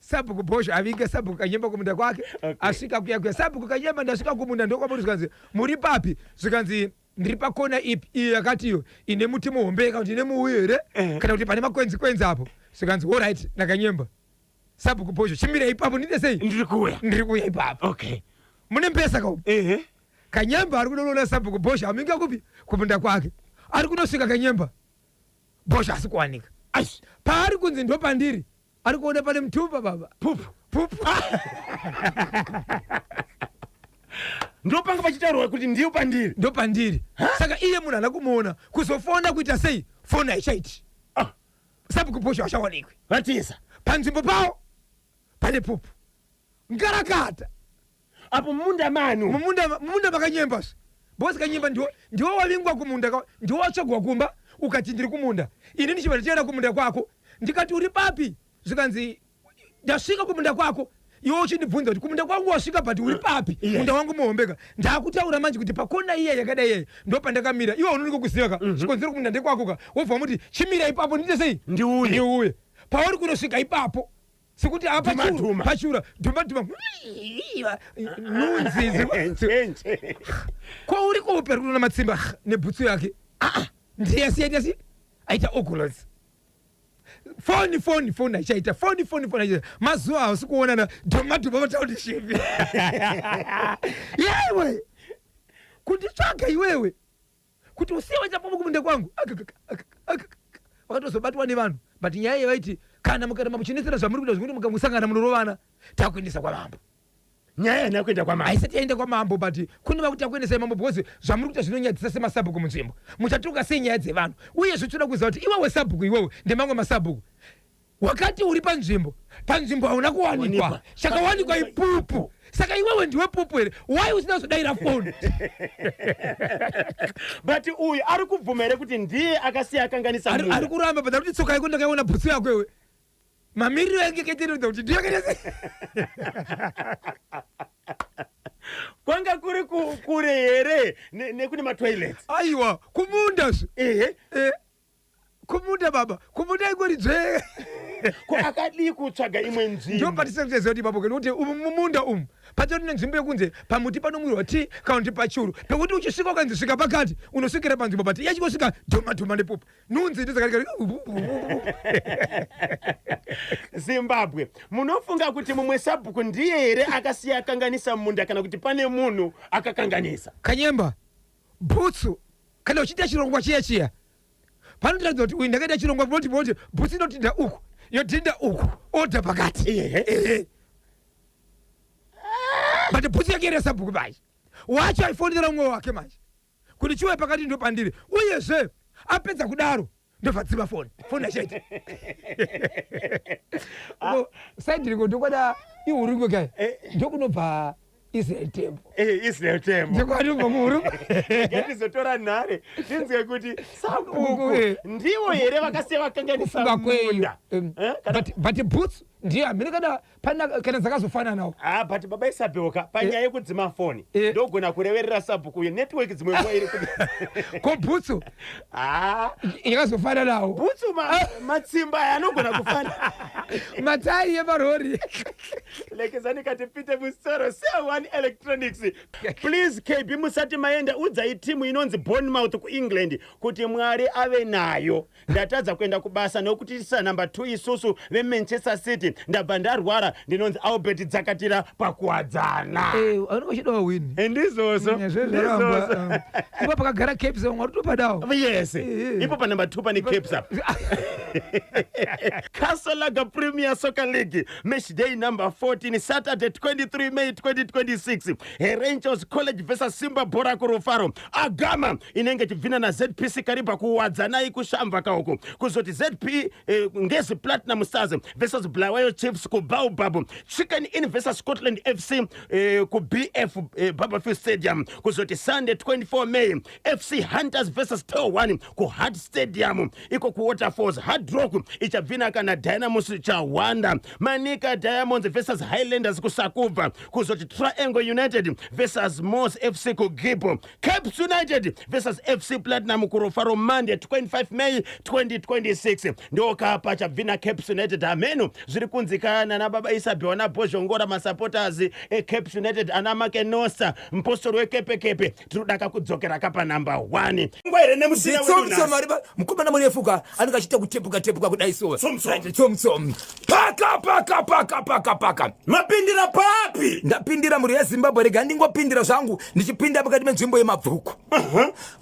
Speaker 2: Sabhuku Bhosho avinge sabhuku Kanyemba kumunda kwake asvika kuya sabhuku Kanyemba ndasvika kumunda ndokwamuri. Zvikanzi muri papi? Zvikanzi ndiri pakona ipi iyo yakatiyo ine muti muhombe kana kuti ine muuyo here kana kuti pane makwenzi apo. Zvikanzi alright naKanyemba sabhuku Bhosho chimira ipapo ndite sei? Ndiri kuya ipapo.
Speaker 1: Okay.
Speaker 2: Mune mpesa kaupi? Kanyemba ari kunoona sabhuku Bhosho aminga kupi? Kumunda kwake. Ari kunosvika Kanyemba Bhosho asi kuwanika. Paari kunzi ndo pandiri ari kuona pane mutumba baba. pupu
Speaker 1: ndopanga pachitaurwa kuti ndiyo pandiri
Speaker 2: ndo pandiri saka iye munhu ana kumuona kuzofona kuita sei foni haichaiti sabu kuposha washawanikwe
Speaker 1: vatisa
Speaker 2: panzvimbo pawo pane pupu ngarakata
Speaker 1: apo mumunda manu
Speaker 2: mumunda makanyembazve bosi kanyemba ndiwo wavingwa kumunda ndiwo watsvagwa kumba ukati ndiri kumunda ini ndichibva ndichienda kumunda kwako ndikati uri papi zvikanzi ndasvika kumunda kwako iwe uchindibvunza kuti kumunda kwangu wasvika but uri papi munda wangu muhombeka ndakutaura manje kuti pakona iye yakadai iye ndo pandakamira iwe unoniko kuziva ka chikonzero kumunda ndekwakoka wobva muti chimira ipapo ndiite sei ndiuye pauri kunosvika ipapo sekuti apa pachura dhuma nunzizi kwauri kope rikuona matsimba nebhutsu yake ndiyasiyatasi aita oculus foni achaita foni achaita mazuva awo sikuonana dhuma vataundishipi yewe kunditsvaga iwewe kuti usiwe chapomo kumunda kwangu wakatozobatwa nevanhu but nyaya yevaiti kana mukaramba muchinetsera zvamuri kuita zvekuti mukamusangana munorovana takuendesa kwamambo
Speaker 1: nyaya nakuenda kwamambo
Speaker 2: haisati yaenda kwamambo but kune vakuti takuendesa mambo because zvamuri kuita zvinonyadzisa semasabhuku munzvimbo muchatuka sei nyaya dzevanhu uye zvichitoda kuziva kuti iwewe sabhuku iwewe ndemamwe masabhuku wakati uri panzvimbo hauna kuwanikwa chakawanikwa ipupu saka iwewe ndiwe pupu here wai usina kuzodayira foni
Speaker 1: but uyu ari kubvuma here kuti ndiye akasiya akanganisa
Speaker 2: ari kuramba bada kuti tsoka yako ndakaiona bhutsu yako iwe mamiriro yange kaiteredza kuti ndiyakaita
Speaker 1: kwanga kuri kure here nekune matoilets
Speaker 2: aiwa kumundazve kumunda baba kumunda ingori dzvee
Speaker 1: ko akadii kutsvaga imwe nzvimbo
Speaker 2: ndo patisezeziva kuti ipapo nekuti mumunda umu patori nenzvimbo yekunze pamuti panomwirwa ti kana kuti pachuru pekuti uchisvika ukanzi svika pakati unosvikira panzvimbo but yachingosvika dhoma nepupu nunzi ndizakatika
Speaker 1: zimbabwe munofunga kuti mumwe sabhuku ndiye here akasiya akanganisa munda kana kuti pane munhu akakanganisa
Speaker 2: kanyemba bhutsu kana uchiita chirongwa chiya panotiradza kuti uyu ndakaita chirongwa moti bhutsu inotinda uku yodhinda uku odha pakati but bhutsu yake iri sabhuku manje wacho aifonera umwe wake manje kuti chiwe pakati ndo pandiri uyezve apedza kudaro ndobva dziva foni achaita saidi ringo ndokwada ihuringo kai ndokunobva Israel Temple
Speaker 1: ndikwatinobva muhuru ngatizotora nhare tinzwe kuti sabhuku ndiwo here vakasiya vakanganisa munda
Speaker 2: but bhutsu ndiye hamene kana dzakazofananawo
Speaker 1: but baba isabheuka panyaya yekudzima foni ndogona kureverera sabhuku uyo netiweki dzimwe nguva iri kuti
Speaker 2: ko bhutsu yakazofananawo
Speaker 1: bhutsu matsimba aya anogona kufana
Speaker 2: matairi emarori
Speaker 1: lekezani kati pite musoro C1 Electronics please KB musati maenda udzai timu inonzi Bournemouth kuEngland kuti Mwari ave nayo ndatadza kuenda kubasa nokuti tisa number 2 isusu veManchester City ndabva ndarwara ndinonzi Albert Dzakatira pakuwadzana
Speaker 2: anochidawa wini
Speaker 1: ndizvozvo
Speaker 2: ipo pakagara Caps Mwari topadawo
Speaker 1: yes ipo pa number 2 pane Caps up Castle Premier Soccer League match day number 14 Saturday 23 May 2026 Rangers College versus Simba Bora Kurufaro Agama inenge chivhina na ZPC kariba kuwadzana ikushamba kauko kuzoti ZP ngezi Platinum Stars versus Bulawayo Chiefs ku Baobab Chicken Inn versus Scotland FC ku BF Barberfield Stadium kuzoti Sunday 24 May FC Hunters versus T1 ku Hart Stadium iko ku Waterfalls Hard Rock ichabvina kana Dynamos Chawanda Manika Diamonds versus Highlanders ku Sakuva kuzoti Triangle United versus Moss FC ku Gipo Caps United versus FC Platinum ku Rofaro Monday 25 May 2026 ndoka pa chabvina Caps United ameno zviri kunzikana na baba Isabel na Bozhongora masupporters Caps United ana Makenosa mpostoro wekepekepe tirudaka kudzokera kapa number 1 ngwere nemusina wedu
Speaker 2: mukomana murefuka anenge achita kutepuka tepuka kudaiso Somsom paka
Speaker 1: mapindira papi
Speaker 2: ndapindira muri yeZimbabwe rega ndingopindira zvangu ndichipinda mukati menzvimbo yemabvuku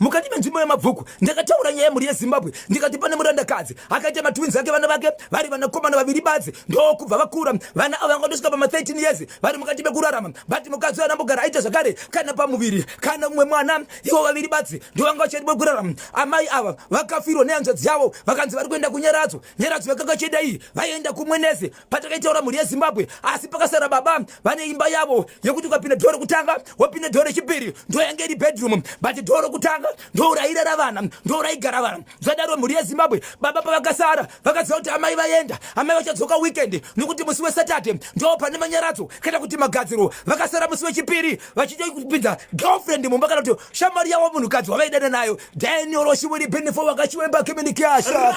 Speaker 2: mukati menzvimbo yemabvuku ndakataura nyaya muri yeZimbabwe ndikati pane murandakadzi akaita matwins ake vana vake vari vanakomana vaviri badzi ndokubva vakura vana ava vangodosvika pama 13 years vari mukati mekurarama bati mukadzi anambogara aita zvakare kana pamuviri kana mumwe mwana ivo vaviri badzi ndovanga vachedi kurarama amai ava vakafirwa nehanzvadzi yavo vakanzi vari kuenda kunyeradzo vakanga cheda iyi vaenda kumwenezi patakaitaura muri yeZimbabwe asi pakasara baba vane imba yavo yekuti ukapinda dhoro kutanga wapinda dhoro chipiri ndo yange iri bedroom but dhoro kutanga ndo rairara vana ndo raigara vana zvadaro muri yeZimbabwe baba pavakasara vakaziva kuti amai vaenda amai vachadzoka weekend nokuti musi weSaturday ndo pane manyaradzo kana kuti magadziro vakasara musi wechipiri vachida kupinza girlfriend mumba kana kuti shamwari yavo munhukadzi wavaidana nayo Daniel Oshiwiri Benefo vakachiwemba Kemenikiasha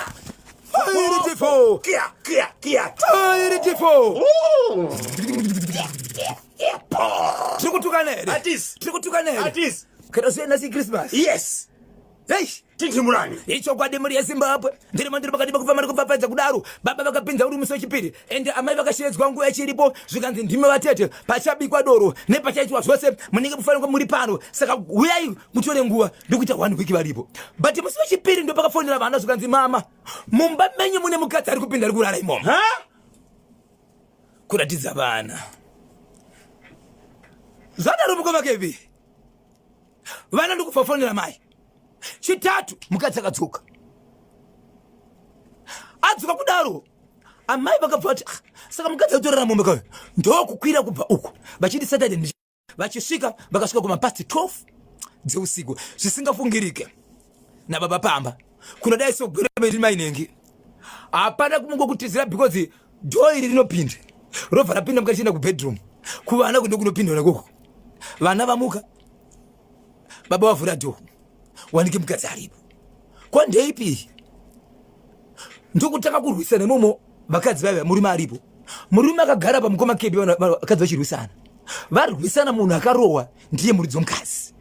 Speaker 1: yes tinhimurani
Speaker 2: ichokwadi muri yeZimbabwe ndirimo ndiri pakati pekubva mari kupfapfadza kudaro baba vakapinza uri musi wechipiri ende amai vakashedzwa nguva ichiripo zvikanzi ndime vatete pachabikwa doro nepachaitwa zvose munenge mufanirwa muri pano saka uyai mutore nguva ndokuita 1 week varipo but musi wechipiri ndo pakafonera vana zvikanzi mama mumba menyu mune mukadzi ari kupinda ari kurara imomo kuratidza vana zvadaro mukoma kevi vana ndikufafonera mai chitatu mukadzi akadzoka adzoka kudaro amai vakabva vati saka mukadzi autorara mombe kayo ndokukwira kubva uku vachiti Saturday vachisvika vakasvika kumapasti 12 dzeusiku zvisingafungirike nababa pamba kunodai sogweremeti mainengi hapana kumungokutizira because dhoo iri rinopinda robva rapinda mukati chienda kubedroom kuvana kundo kunopindwa nakoko vana vamuka baba vavhura dhoo wanike mukadzi aripo kwandeipi ndokutaka kurwisana imomo vakadzi vaiva murume aripo murume akagara pamukoma kebi vakadzi vachirwisana varwisana munhu akarohwa ndiye muridzi womukadzi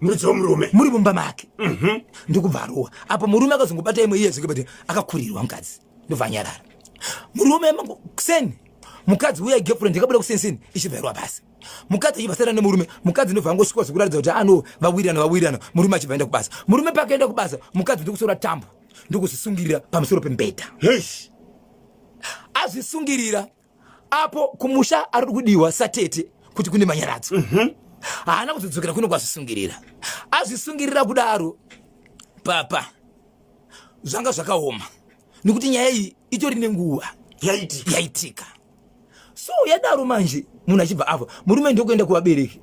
Speaker 1: muridzi womurume
Speaker 2: muri mumba make ndokubva arohwa apo murume akazongobata imwe iye zvekebati akakurirwa mukadzi ndobva anyarara murume kuseni mukadzi uya girlfriend yakabuda kusenseni ichibvairwa basi mukadzi achibvasara nemurume mukadzi ndobva angosvika zvekuratidza kuti ano vawirana murume achibva enda kubasa murume pakaenda kubasa mukadzi ndokusora tambo ndokuzvisungirira pamusoro pembedha azvisungirira apo kumusha ari kudiwa satete kuti kune manyaradzo haana kuzodzokera kuno kwazvisungirira azvisungirira kudaro papa zvanga zvakaoma nekuti nyaya iyi itori nenguva yaitika so yadaro manje munhu achibva afa murume ndokuenda kuvabereki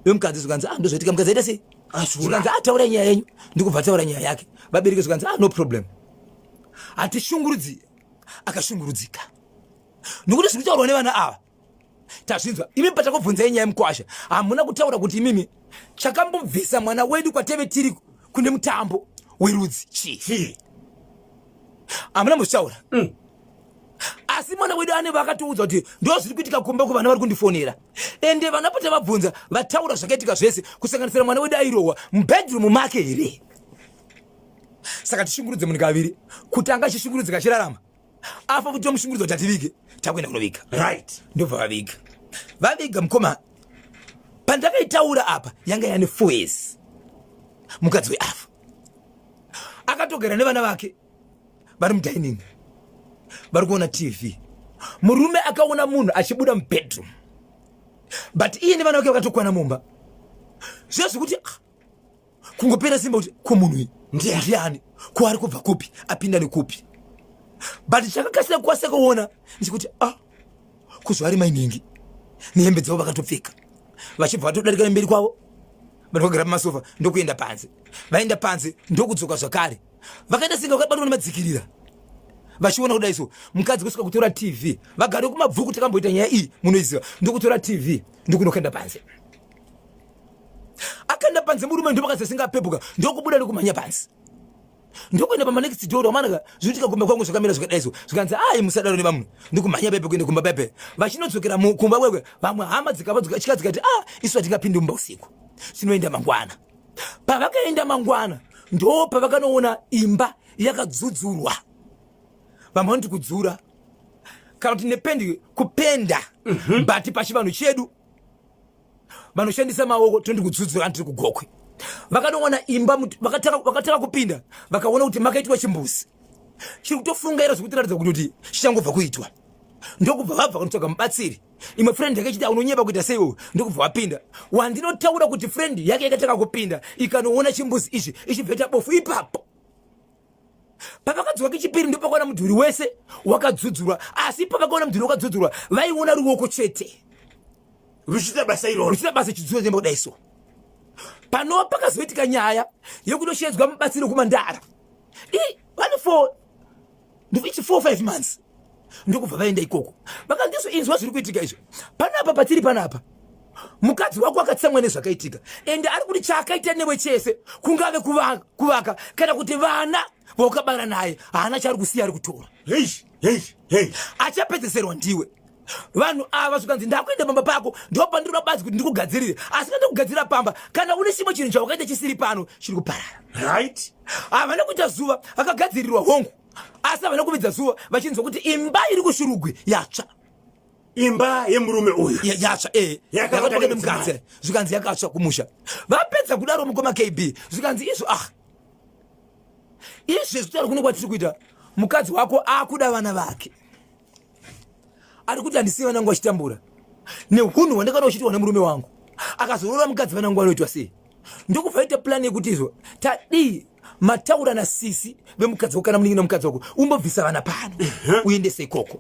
Speaker 2: vemukadzi zvikanzi ndozvaitika mukadzi aita sei zvikanzi ataura nyaya yenyu ndikubva taura nyaya yake vabereki zvikanzi no problem hatishungurudzi akashungurudzika nokuti zviri kutaurwa nevana ava tazvinzwa imi patakobvunzai nyaya yemukwasha hamuna kutaura kuti imimi chakambobvisa mwana wedu kwateve tiri kune mutambo werudzi chii hamuna muzvitaura asi mwana wedu ane vakatiudza kuti ndo zviri kuitika kumba kuvana vari kundifonera ende vana pata vabvunza vataura zvakaitika zvese kusanganisira mwana wedu airohwa mubedroom make here saka tishungurudze munhu kaviri kuti anga achishungurudzika achirarama afa kuti tomushungurudza kuti ativige takuenda kunoviga
Speaker 1: right
Speaker 2: ndobva vaviga mukoma pandakaitaura apa yanga yane 4 years mukadzi weafa akatogara nevana vake vari mudining vari kuona TV murume akaona munhu achibuda mubedroom but iye nevana vake vakatokwana mumba zvezvi kuti kungopera simba kuti komunhu ndiani kuari kubva kupi apinda nekupi but chakakasira kwase kuona ndikuti kuzvari mainingi nehembe dzavo vakatopfeka vachibva vatodarika mberi kwavo vanogara pamasofa ndokuenda panze vaenda panze ndokudzoka zvakare vakaenda singa vakabatwa nemadzikirira vachiona kudai so mukadzi kusvika kutora TV vagare kumabvuku takamboita nyaya iyi munoiziva ndokutora TV ndokunokaenda panze akaenda panze murume ndopakasasingapepuka ndokubuda nekumhanya panze ndokuenda pamanext door wamanaka zviitika kumba kwangu zvakamira zvakadai so zvikanzi musadaro nevamunhu ndokumhanya pepe kuende kumba pepe vachinodzokera kumba kwekwe vamwe hama dzikava dzikati isu hatingapindi mumba usiku tinoenda mangwana pavakaenda mangwana ndo pavakanoona imba yakadzudzurwa vamwe vanoti kudzura kana kuti nependi kupenda but pachivanhu chedu vanoshandisa maoko tondi kudzudzura antiri kugokwe vakanoona imba vakataka kupinda vakaona kuti makaitwa chimbuzi chiri kutofungaira zvekutiratidza kuti chichangobva kuitwa ndokubva vabva kunotsvaga mubatsiri imwe friend yake chiti unonyeba kuita seiwo ndokubva wapinda wandinotaura kuti friend yake yakataka kupinda ikanoona chimbuzi ichi ichibveta bofu ipapo pavakadzoka kechipiri ndopakaona mudhuri wese wakadzudzurwa asi pavakaona mudhuri wakadzudzurwa vaiona ruoko chete
Speaker 1: ruchita basa iroro
Speaker 2: ruchita basa chidzuro chemba kudai so panova pakazoitika nyaya yekutoshedzwa mubatsiri kumandara vane 4-5 months ndokubva vaenda ikoko vakandiso inzwa zviri kuitika izvo panapa patiri panapa mukadzi wako akatsamwa nezvakaitika ende ari kuti chaakaita newe chese kungave kuvaka kana kuti vana vaukabara naye haana chaari kusiya ari kutora achapedzeserwa ndiwe vanhu ava zvikanzi ndakuenda pamba pako ndopandiri bazi kuti ndikugadzirire asi kanda kugadzirira pamba kana une chimwe chinhu chawakaita chisiri pano chiri kuparara
Speaker 1: right
Speaker 2: havana kuita zuva vakagadzirirwa hongu asi havana kuvidza zuva vachinzwa kuti imba iri kushurugwi yatsva
Speaker 1: imba yemurume uyu
Speaker 2: yatsva yakatoke nemukadzi zvikanzi yakatsva kumusha vapedza kudaro mukoma KB zvikanzi izvo izvezvi tari kune kwatiri kuita mukadzi wako akuda vana vake ari kuti handisiye vanangu vachitambura neunhu hwandakana uchitiwa nemurume wangu akazorora mukadzi vanangu vanoitwa sei ndokubvaita plani yekuti izvo tadii mataura nasisi vemukadzi wako kana muningi nemukadzi wako umbobvisa vana pano uendese ikoko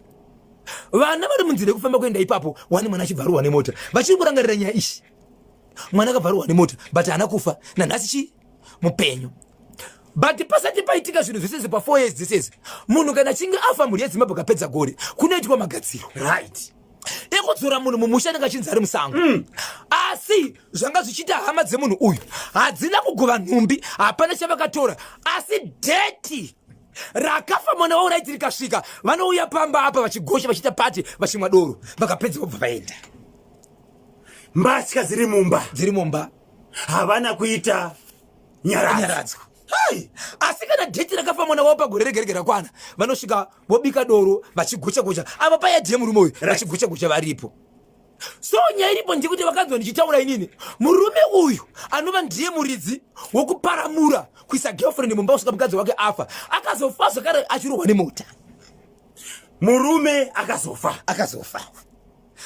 Speaker 2: vana vari munzira yekufamba kuenda ipapo wani mwana achibvaruwa nemota vachiri kurangarira nyaya ishi mwana akabvaruwa nemota but haana kufa nanhasi chii mupenyu but pasati paitika zvinhu zveseze pa4 years dzisizi munhu kana achinge afa mhuri yezimbabwe kapedza gore kunoitwa magadziro
Speaker 1: right
Speaker 2: ekudzora munhu mumusha anenge achinzi ari musango asi zvanga zvichiita hama dzemunhu uyu hadzina kugova nhumbi hapana chavakatora asi dheti rakafa mwana wao raiti rikasvika vanouya pamba apa vachigosha vachiita pati vachimwa doro vakapedza kubva vaenda
Speaker 1: mbatya dziri mumba havana kuita
Speaker 2: nyaradzo asi kana dheti rakafa mwana wao pagore rege rege rakwana vanosvika vobika doro vachigocha ava payadhiye murume uyu vachigocha varipo so nyaya iripo ndekuti vakanzwa ndichitaura inini murume uyu anova ndiye muridzi wokuparamura kuisa girlfriend mumba kusvika mukadzi wake afa akazofa zvakare achirohwa nemota
Speaker 1: murume akazofa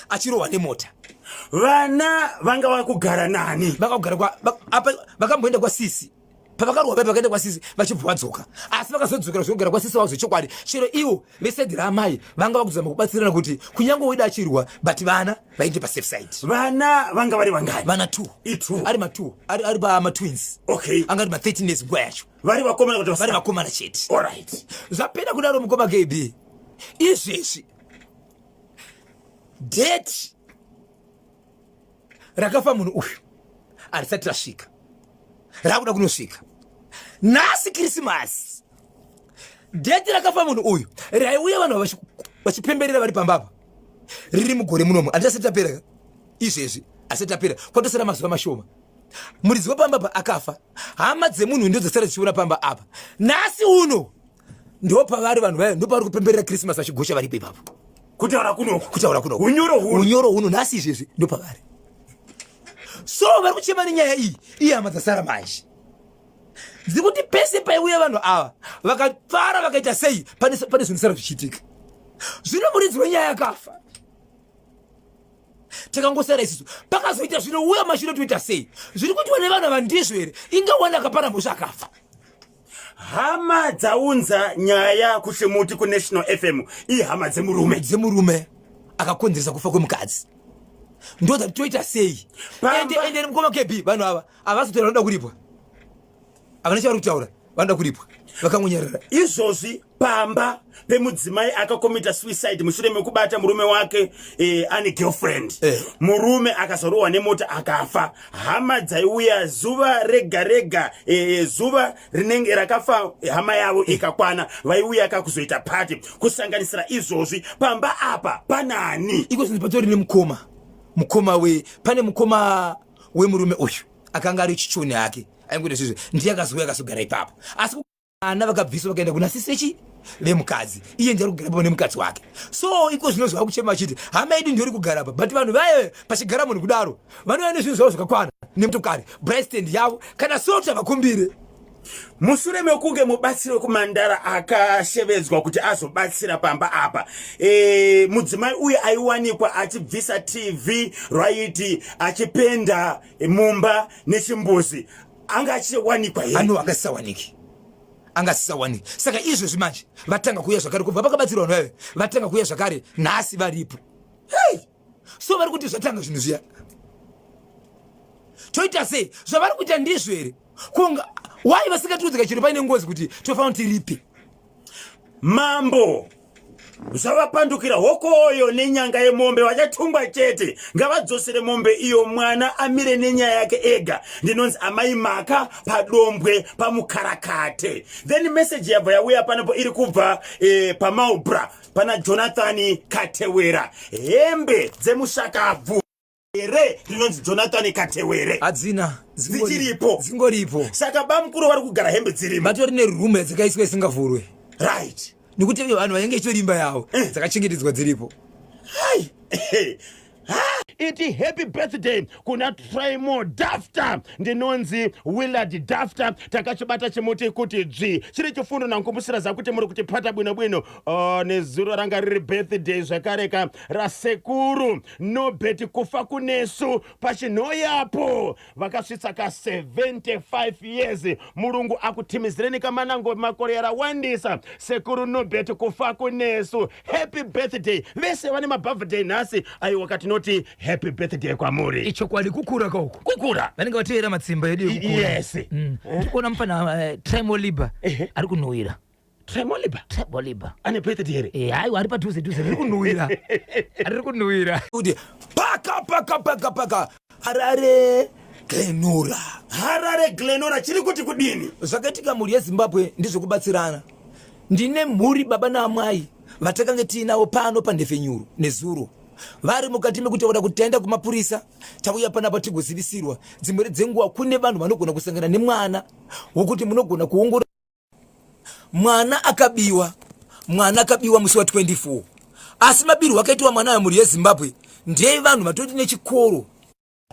Speaker 2: achirohwa nemota
Speaker 1: vana vanga vakugara nani
Speaker 2: vakamboenda kwasisi pavakarohwa pai vakaenda kwasisi vachibva vadzoka asi vakazodzokera zvekugara kwasisi wavo zvechokwadi chero ivo vesedhi raamai vanga vakuzama kubatsirana kuti kunyange uida achirwa but vana vainde pasafe side
Speaker 1: vana vanga vari vangani
Speaker 2: vana 2 ari ma2 ari pama-twins
Speaker 1: okay
Speaker 2: anga ari ma13 years nguva yacho
Speaker 1: vari
Speaker 2: vakomana chete
Speaker 1: alright
Speaker 2: zvapenda kudaro mukoma KB izvezvi dheti rakafa munhu uyu harisati rasvika rakuda kunosvika nhasi krisimasi dheti rakafa munhu uyu raiuya vanhu vachipemberera vari pambapa riri mugore munomo handisati tapera izvezvi asati tapera kwatosara mazuva mashoma muridzi wepambapa akafa hama dzemunhu ndo dzasara dzichiona pamba apa nhasi uno ndopavari vanhu vaya ndopavari kupemberera krisimasi vachigosha varipo ipapo
Speaker 1: kutaura kuno
Speaker 2: unyoro huno nhasi izvezvi ndopavari so vari kuchema nenyaya iyi hama dzasara manje dzikuti pese paiuya vanhu ava vakafara vakaita sei pane zvinosara zvichiitika zvino muridzi wenyaya yakafa takangosara isisu pakazoita zvinouya mashino toita sei zviri kuitiwa nevanhu ava ndizvo here ingawani akapara mbosha akafa
Speaker 1: hama dzaunza nyaya kushimuti kunational FM ihama
Speaker 2: dzemurume akakonzeresa kufa kwemukadzi ndo dzati toita sei ende mukoma KB vanhu ava havazotora vanoda kuripwa havana chavari kutaura vanoda kuripwa vakamonyarara
Speaker 1: izvozvi pamba pemudzimai akakomita suicide mushure mekubata murume wake ane girlfriend murume akazorohwa nemota akafa hama dzaiuya zuva rega rega zuva rinenge rakafa hama yavo ikakwana vaiuya kakuzoita pati kusanganisira izvozvi pamba apa panani
Speaker 2: iko zvinzi patori nemukoma pane mukoma wemurume uyu akanga ari chichoni hake aingoita zvizvo ndiye akazouya akazogara ipapo asi
Speaker 3: ana vakabviswa vakaenda kuna sisechi vemukadzi iye ndiye ari kugara pano nemukadzi wake. So iko zvinozwa kuchema achiti hama yedu ndiyo iri kugara pa, but vanhu vaye pachigara munhu kudaro vanova nezvinhu zvavo zvakakwana nemotokari brestand yavo kana sota vakumbire.
Speaker 1: Mushure mekunge mubatsiri wekumandara akashevedzwa kuti azobatsira pamba apa, mudzimai uye aiwanikwa achibvisa TV right, achipenda mumba nechimbuzi, anga achiwanikwa here?
Speaker 3: Anu akasisawaniki, angasisawaniki. Saka izvozvi manje vatanga kuuya zvakare kubva pakabatsirwa vanhu vayo, vatanga kuuya zvakare nhasi varipo. Hey! So vari kuti zvatanga zvinhu zviya toita sei? Zvavari kuita ndizvo here? Kunga wai vasingatiudzika chiro paine ngozi kuti tofanira tiripe?
Speaker 1: Mambo zvavapandukira hokoyo nenyanga yemombe vachatungwa chete, ngavadzosere mombe iyo mwana amire nenyaya yake ega. Ndinonzi amai maka padombwe pamukarakate. Then message yabva yauya panapo iri kubva pamaubra pana Jonathan Katewera, hembe dzemushakabvu ere ndinonzi Jonathan Katewere
Speaker 3: adzina
Speaker 1: dzichiripo
Speaker 3: dzingoripo.
Speaker 1: Saka bamukuru vari kugara hembe dzirimo,
Speaker 3: vatori nerume dzakaiswa isingavhurwe,
Speaker 1: right,
Speaker 3: nekuti vanhu vanenge ichirimba yavo dzakachengetedzwa dziripo.
Speaker 1: Hai iti happy birthday kuna Traimo Dafta, ndinonzi Willard Dafta. Takachibata chimuti kuti dzvi chiri chifundo nankumbusira zakuti muri kuti pata bwino nezuro ranga riri birthday zvakareka rasekuru Nobet kufa kunesu pachinhoyapo vakasvitsa ka 75 years. Murungu akutimizireni kamanango makore yarawandisa. Sekuru Nobet kufa kunesu, happy birthday. Vese vane mabirthday nhasi ayo wakati noti happy birthday kwamuri.
Speaker 2: Ichokwadi kukura kauku.
Speaker 1: Kukura
Speaker 2: Vanenge vateera matsimba edu ekukura.
Speaker 1: yes.
Speaker 2: Ndikuona mufana Traimo Liba ari kunhuhwira.
Speaker 1: Traimo Liba ane birthday here?
Speaker 2: Aiwa ari padhuze riri kunhuhwira. Ari kunhuhwira.
Speaker 3: Kuti paka Harare
Speaker 1: Glenora chiri kuti kudini?
Speaker 3: zvakaitika mhuri yeZimbabwe ndizvokubatsirana. Ndine mhuri baba naamai vatakange tiinavo pano paNhefenyuro nezuro, vari mukati mekutaura kuti taenda kumapurisa tauya panapa tigozivisirwa. Dzimwe dzenguva kune vanhu vanogona kusangana nemwana wokuti munogona kuongorora mwana akabiwa musi wa 24, asi mabirwo akaitwa mwana wemhuri yeZimbabwe ndiye vanhu vatoti nechikoro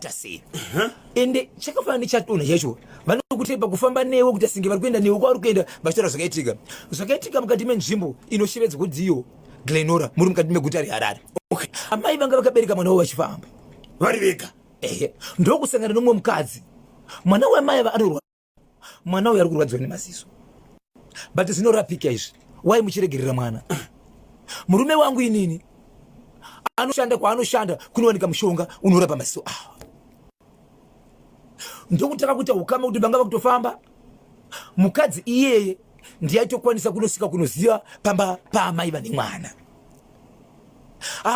Speaker 3: tasei. Ende chakafanana nechatonha chacho vanokutepa kufamba newe kuti asinge vari kuenda newe kwavari kuenda vachitaura zvakaitika mukati menzvimbo inoshevedza kudziyo Glenora muri mukati meguta reHarare. Amai vanga vakabereka mwana wavo vachifamba
Speaker 1: vari vega.
Speaker 3: ndokusangana nomwe mukadzi, mwana wamai anorwara, mwana uyu ari kurwadziwa nemaziso, but zvinorapika izvi. Wai muchiregerera mwana? Murume wangu inini anoshanda kwaanoshanda kunowanika mushonga unorapa maziso awa. Ndokutaka kuti ukama kuti vanga vakutofamba, mukadzi iyeye ndiye aitokwanisa kunosika kunoziva pamba paamai vane mwana.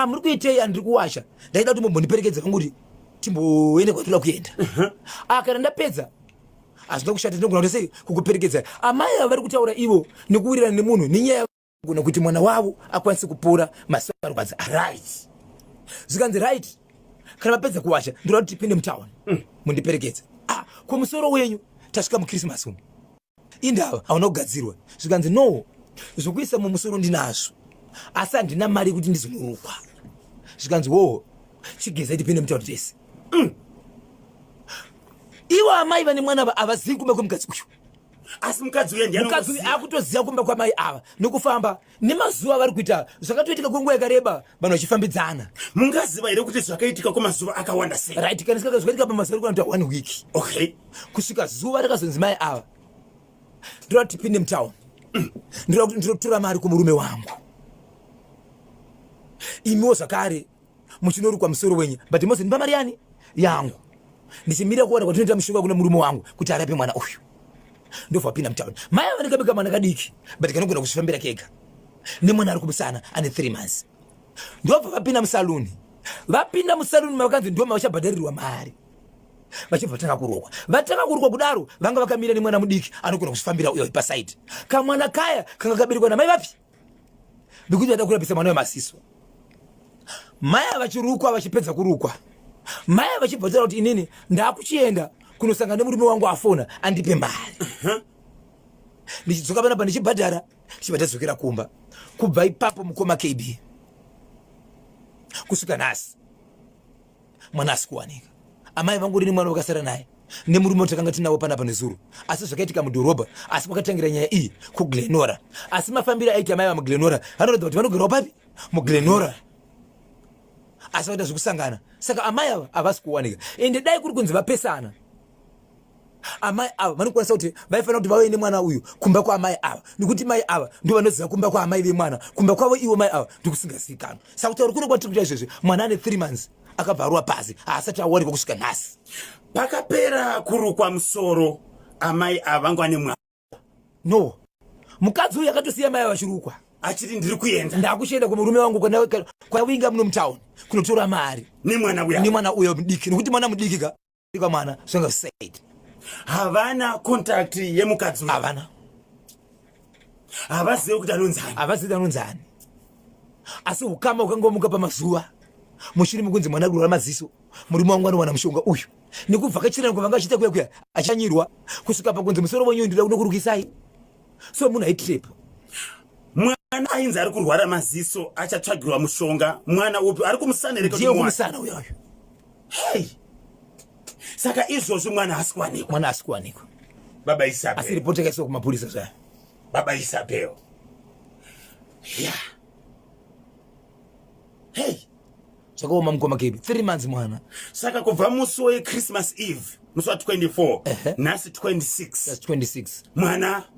Speaker 3: Muri kuitei? Andiri kuwasha, ndaida kuti mumbondiperekedza vangu kuti timboende kwatinoda kuenda. Kana ndapedza hazvina kushata, ndinogona kuti sei kukuperekedza. Amai ava vari kutaura ivo nekuwirirana nemunhu nenyaya yagona kuti mwana wavo akwanise kupora maziso arwadza. Right, zvikanzi right, kana mapedza kuwasha ndoda kuti tipinde mutauni mundiperekedza. Kumusoro wenyu tasvika mukrisimasi umu indava hauna kugadzirwa. Zvikanzi no, zvokuisa mumusoro ndinazvo asi handina mari kuti ndizonorukwa. Zvikanzi wo, chigezai tipinde mutauni tese. Ivo amai vane mwana havazivi kumba kwemukadzi uyu,
Speaker 1: asi mukadzi uyu ndiye
Speaker 3: akutoziva kumba kwamai ava nokufamba nemazuva vari kuita zvakatoitika kwenguva yakareba vanhu vachifambidzana.
Speaker 1: Mungaziva here kuti zvakaitika kwemazuva akawanda sei?
Speaker 3: Right, kana zvakaitika pamazuva ari kuita 1 week.
Speaker 1: Okay,
Speaker 3: kusvika zuva rakazonzi mai ava ndoda kuti tipinde mutauni, ndoda kuti ndirotora mari kumurume wangu. Imiwo zvakare muchinorukwa musoro wenyu, but mozondipa mari yani yangu, ndichimirira kuona kwatinoita mushonga kuna murume wangu kuti arape mwana uyu. Ndobva wapinda mutauni. Mai ava nekabika mwana kadiki but kanogona kuzvifambira kega nemwana ari kumusana ane 3 months. Ndobva vapinda musaluni. Vapinda musaluni vakanzi ndoma vachabhadharirwa mari vachibva vatanga kurukwa. Vatanga kurukwa kudaro vanga vakamira nemwana mudiki anogona kuzvifambira uyo pasaidi. Kamwana kaya kanga kaberekwa namai vapi bekuti vada kurapisa mwana wemaziso. Mai vachirukwa, vachipedza kurukwa, mai vachibva taura kuti inini ndakuchienda kunosangana nemurume wangu afona andipe mari. ndichidzoka panapa ndichibhadhara chibva tadzokera kumba. Kubva ipapo mukoma KB kusvika nhasi mwana asi kuwanika. Amai vangu rini mwana wakasara naye nemurume watakanga tinawo panapa nezuro, asi zvakaitika mudhorobha. Asi kwakatangira nyaya iyi kuGlenora, asi mafambiro aiti amai vamuGlenora vanoratidza kuti vanogarawo papi muGlenora, asi vaita zvekusangana. Saka amai ava havasi kuwanika, ende dai kuri kunzi vapesana, amai ava vanokwanisa kuti vaifanira kuti vave nemwana uyu kumba kwaamai ava, nekuti mai ava ndo vanoziva kumba kwaamai vemwana, kumba kwavo ivo mai ava ndikusingazivikanwa. Saka kutaura kuno kwatiri kuita izvezvi, mwana ane 3 months akabvarwa pasi haasati awanikwa kusvika nhasi.
Speaker 1: Pakapera kurukwa musoro amai avangu ane mwana.
Speaker 3: No, mukadzi uyu akatosiya mai vachirukwa
Speaker 1: achiti ndiri kuenda
Speaker 3: ndakuchienda kumurume wangu kwavinga muno mutauni kunotora mari nemwana uyo mudiki, nekuti mwana mudiki ka mwana zvanga said
Speaker 1: havana contact yemukadzi uyu.
Speaker 3: havana,
Speaker 1: havazivi kuti anonzani,
Speaker 3: havazivi anonzani. Asi ukama ukangomuka pamazuva mushiri mukunzi mwana kurora maziso, murume wangu anowana mushonga uyu nekuvhakachirana kwavanga achiita kuya achanyirwa kusvika pakunzi musoro wenyu ndida kunokurukisai. So munhu aitrip
Speaker 1: mwana ainzi ari kurwara maziso achatsvagirwa mushonga. Mwana upi ari kumusana here?
Speaker 3: Ndiye kumusana uyoyo.
Speaker 1: Hey, saka izvozvo mwana asi kuwanikwa.
Speaker 3: Mwana asi kuwanikwa.
Speaker 1: Baba Isabel,
Speaker 3: asi ripoti yakaiswa kumapurisa zvayo.
Speaker 1: Baba Isabel, yeah. Hey,
Speaker 3: zvakaoma mukoma KB 3 months mwana.
Speaker 1: Saka kubva musi weChristmas Eve musi wa24 nhasi 26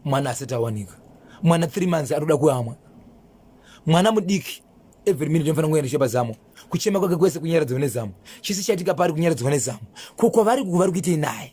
Speaker 1: mwana
Speaker 3: asati awanika. Mwana 3 months anoda kuyamwa. Mwana mudiki every minute anofanira kuenda chepazamo, kuchema kwake kwese kunyaradzwa nezamo, chisi chaitika pari kunyaradzwa nezamo, kwavari kuitei naye.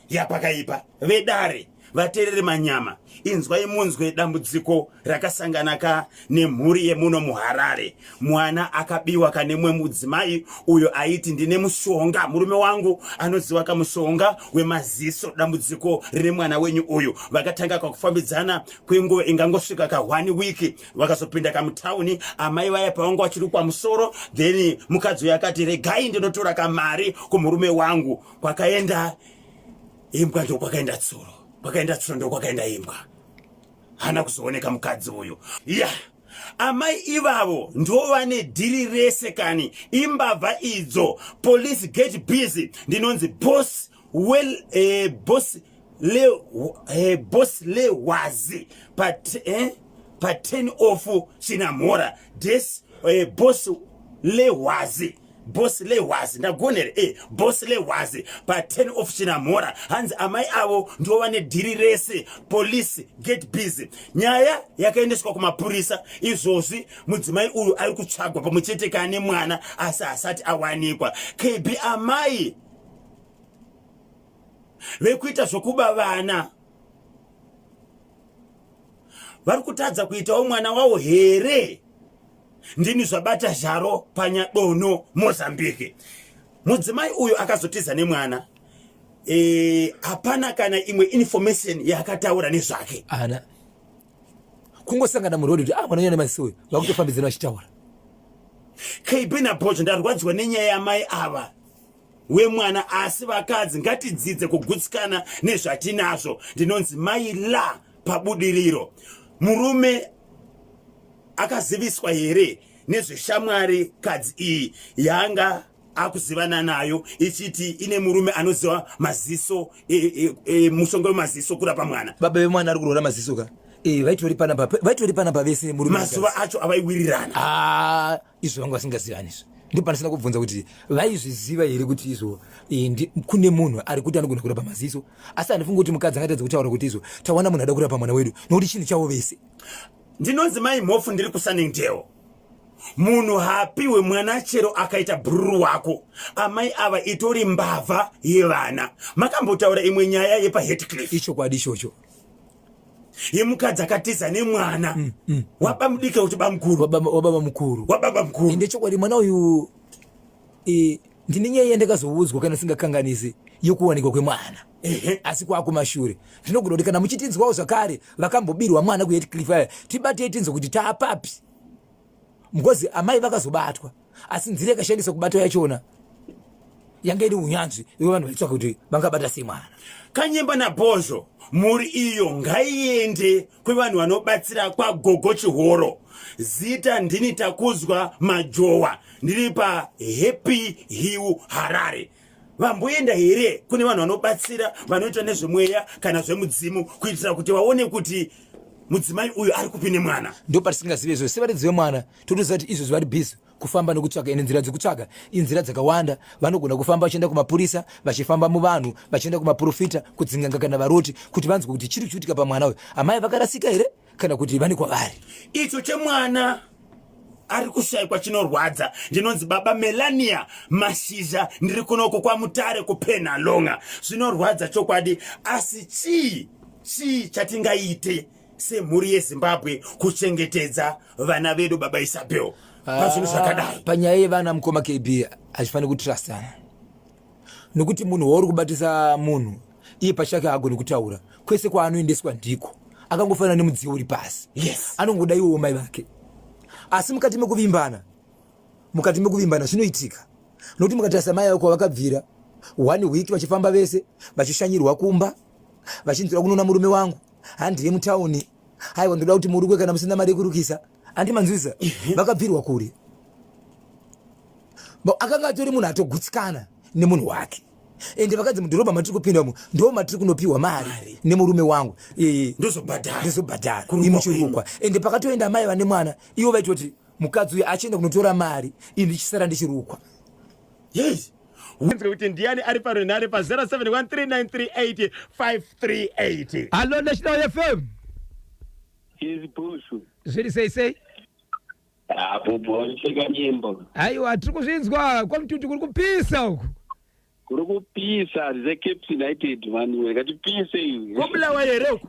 Speaker 1: Yapakaipa vedare vateereri manyama, inzwai munzwe dambudziko rakasanganaka nemhuri yemuno muHarare. Mwana akabiwa kanemwe mudzimai uyo aiti ndine mushonga, murume wangu anoziva kamushonga wemaziso. Dambudziko rine mwana wenyu uyu. Vakatanga kakufambidzana kwenguva ingangosvika ka1 week, vakazopinda kamutauni. Amai vaya pavangu vachirukwa musoro, then mukadzi uyu akati regai ndinotora kamari kumurume wangu. Kwakaenda imbwa ndo kwakaenda tsuro, kwakaenda tsuro ndo kwakaenda imbwa. Hana kuzooneka mukadzi uyu. Amai ivavo ndo vane dhiri rese kani imbavha idzo. Police get busy. Ndinonzi boss lewazi pa 10 off Chinamora. This boss lewazi ndagonere boss lewazi pa 10 off Chinamora. Hanzi amai avo ndo vane dhiri rese. Police get busy. Nyaya yakaendeswa kumapurisa. Izvozvi mudzimai uyu ari kutsvagwa pamwechete kane mwana asi asati awanikwa. KB amai vekuita zvokuba vana vari kutadza kuitawo mwana wavo here? Ndini zvabata zharo panyadono Mozambique. Mudzimai uyu akazotiza nemwana. Hapana kana imwe information yakataura nezvake.
Speaker 3: Ana kungosangana murodi kuti mwana nyana masiwe vakutofambidzana vachitaura.
Speaker 1: KB naBojo ndarwadziwa nenyaya yamai ava wemwana, asi vakadzi ngatidzidze kugutsikana nezvatinazvo. Ndinonzi mai la pabudiriro. Murume akaziviswa here nezveshamwari kadzi iyi yanga akuzivana nayo ichiti ine murume anoziva maziso mushonga wemaziso kurapa mwana?
Speaker 3: Baba vemwana ari kurora maziso ka vaitori panapa vese murume
Speaker 1: mazuva acho avaiwirirana.
Speaker 3: Izvo vanga vasingazivani izvo. Ndipo panosina kubvunza kuti vaizviziva here kuti izvo kune munhu ari kuti anogona kurapa maziso, asi handifungi kuti mukadzi angatadza kutaura kuti izvo tawana munhu ada kurapa mwana wedu nokuti chinhu chavo vese.
Speaker 1: Ndinonzi mai mhofu ndiri kusaningdeo. Munhu haapiwe mwana chero akaita bhururu wako. Amai ava itori mbavha yevana. Makambotaura imwe nyaya yepa Heathcliff.
Speaker 3: Ichokwadi ichocho.
Speaker 1: Yemukadzi akatiza nemwana. Waba mudike kuti bamukuru.
Speaker 3: Wababa mukuru. Ende chokwadi mwana uyu ndine nyaya yandakazoudzwa kana singakanganisi yokuwanikwa kwemwana. Asi kwakumashure ndinogona kuti kana muchitinzwawo zvakare vakambobirwa mwana kuHeathcliff aya tibatei tinzwa kuti taapapi, because amai vakazobatwa asi nzira yakashandisa kubatwa yachona yanga iri unyanzvi ivo vanhu vaitsvaka kuti vangabata sei mwana.
Speaker 1: Kanyemba naBhozho, muri iyo ngaiende kwevanhu vanobatsira kwaGogo Chihoro. Zita ndini Takuzwa Majowa, ndiri paHappy Hill Harare. Vamboenda here kune vanhu vanobatsira vanoita nezvemweya kana zvemudzimu kuitira kuti vaone kuti mudzimai uyu ari kupine mwana.
Speaker 3: Ndo patisingazive izvo sevaridzive mwana totoziva kuti izvo vari bhizi kufamba nekutsvaga ine nzira dzekutsvaga inzira dzakawanda. Vanogona kufamba vachienda kumapurisa, vachifamba muvanhu, vachienda kumaprofita, kudzin'anga kana varoti kuti vanzwe kuti chiri kuchiitika pamwana uyu. Amai vakarasika here kana kuti vane kwavari.
Speaker 1: Icho chemwana ari kushayikwa chinorwadza. Ndinonzi baba Melania Mashizha, ndiri kunoko kwaMutare kuPenalonga. Zvinorwadza chokwadi, asi chii chatingaite semhuri yeZimbabwe kuchengetedza vana vedu baba Isabel pazvinhu zvakadai.
Speaker 3: Panyaya yevana mukoma KB hachifaniri kutrastana, nokuti munhu wauri kubatisa munhu iye pachake haagoni kutaura. Kwese kwaanoendeswa ndiko akangofanana nemudziyo uri pasi.
Speaker 1: Yes.
Speaker 3: Anongoda iwowo mai vake. Asi mukati mekuvimbana zvinoitika, nokuti mukatarisa mai vako vakabvira 1 week vachifamba vese vachishanyirwa kumba vachinzira kunona murume wangu handiye mutauni, haiwa ndoda kuti murukwe kana musina mari yekurukisa, handimanzwisa. Vakabvirwa kure. Akanga atori munhu atogutsikana nemunhu wake. Ende vakadzi mudhorobha matiri kupindamo ndo matiri kunopiwa mari nemurume wangu ndozobhadhara imuchirukwa. Ende pakatoenda mai vane mwana ivo vaitoti mukadzi uyu achienda kunotora mari ini ndichisara ndichirukwa.
Speaker 1: Yes. Kuti ndiani ari parenhare pa 0713938538.
Speaker 2: Hello National FM.
Speaker 4: Izi Bhosho.
Speaker 2: Zviri sei?
Speaker 4: Bobo cheka nyembo.
Speaker 2: Aiwa tiri kuzvinzwa kwamtuti kuri kupisa uku.
Speaker 4: Kuri kupisa zeCape United vanhu vakatipise iwe.
Speaker 1: Kobulawa here uku.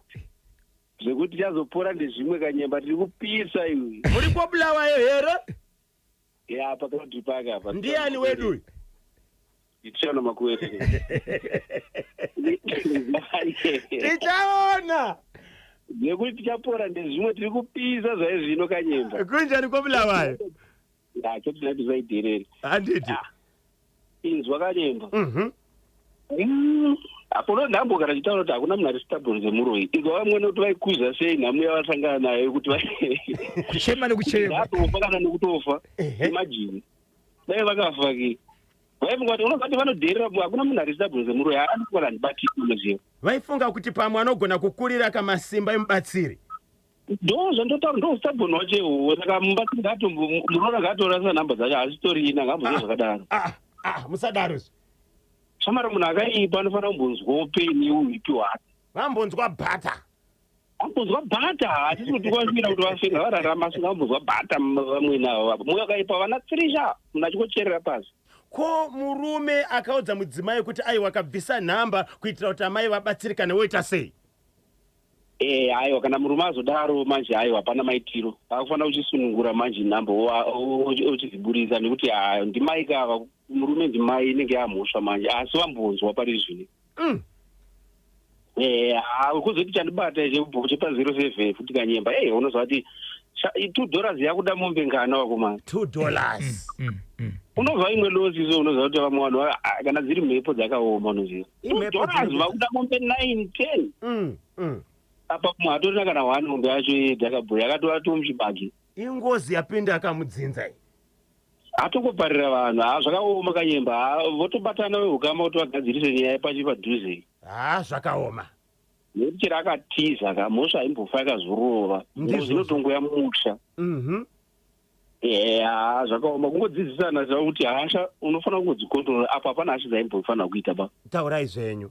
Speaker 4: Zvekuti chazopora ndezvimwe kanyemba tiri kupisa iwe.
Speaker 1: Muri kobulawa here?
Speaker 4: Ya pakati paka apa.
Speaker 1: Ndiani wedu?
Speaker 4: Ichana makwete.
Speaker 1: Tichaona.
Speaker 4: Zvekuti tichapora ndezvimwe tiri kupisa zvaizvino kanyemba.
Speaker 1: Kunjani kobulawa?
Speaker 4: Cape United zaiderera.
Speaker 1: Handiti.
Speaker 4: Inzwa kanyemba. Apo ndambo kana chitaura kuti hakuna munhu ari stable zemuroi. Inzwa vamwe kuti vaikuza sei nhamu yavasangana nayo kuti
Speaker 2: kuchema nekuchema.
Speaker 4: Atofa kana nekutofa. Imagine. Dai vakafa ki. Vaifunga kuti unogati vanodherera hakuna munhu ari stable zemuroi. Anokwana ndibatiki unoziva.
Speaker 1: Vaifunga kuti pamwe anogona kukurira kamasimba emubatsiri.
Speaker 4: Ndo zvandotaura ndo stable wachewo. Saka mubatsiri munoona ngatorasa nhamba dzacho hasitorina ngambo zvakadaro.
Speaker 1: Musadaro.
Speaker 4: Shamara munhu akaipa anofanira kumbonzwa upeni uipi hwake.
Speaker 1: Vambonzwa bhata.
Speaker 4: Vambonzwa bhata hatisi kuti kwasvira kuti vafenga vararama asi vambonzwa bhata vamweni avo. Mumwe akaipa vana 3 munhu achikocherera pasi.
Speaker 1: Ko murume akaudza mudzimai kuti aiwa akabvisa nhamba kuitira kuti amai vabatsirikane woita sei?
Speaker 4: Aiwa kana murume azodaro manje aiwa hapana maitiro. Akufanira kuchisunungura manje nhamba ochidziburisa nekuti ndimai kava murume ndimai inenge yamhosva manje asi vambonzwa pari zvino. Kuzoti chandibata chepa 07 futi kanyemba unozwa kuti $2 yakuda mombe ngana wakomana.
Speaker 1: $2.
Speaker 4: Unozwa imwe losi so unozwa kuti vamwe vanhu kana dziri mhepo dzakaoma unoziva. $2 vakuda mombe 9, 10. Apa mumwe hatorina kana 1 mombe yacho dzakabhuya akatova muchibagi.
Speaker 1: Ingozi yapinda akamudzinza iyi.
Speaker 4: Hatokoparira vanhu zvakaoma kanyemba votobatana vehukama kuti vagadzirise nyaya padhuze.
Speaker 1: Zvakaoma.
Speaker 4: Nekuti chero akatiza kamhosva haimbofa yakazorova zvinotongoya musha. Zvakaoma kungodzidzisana kuti hasha unofanira kungodzikontrola apa hapana hasha dzaimbofanira kuita ba.
Speaker 1: Taurai zvenyu.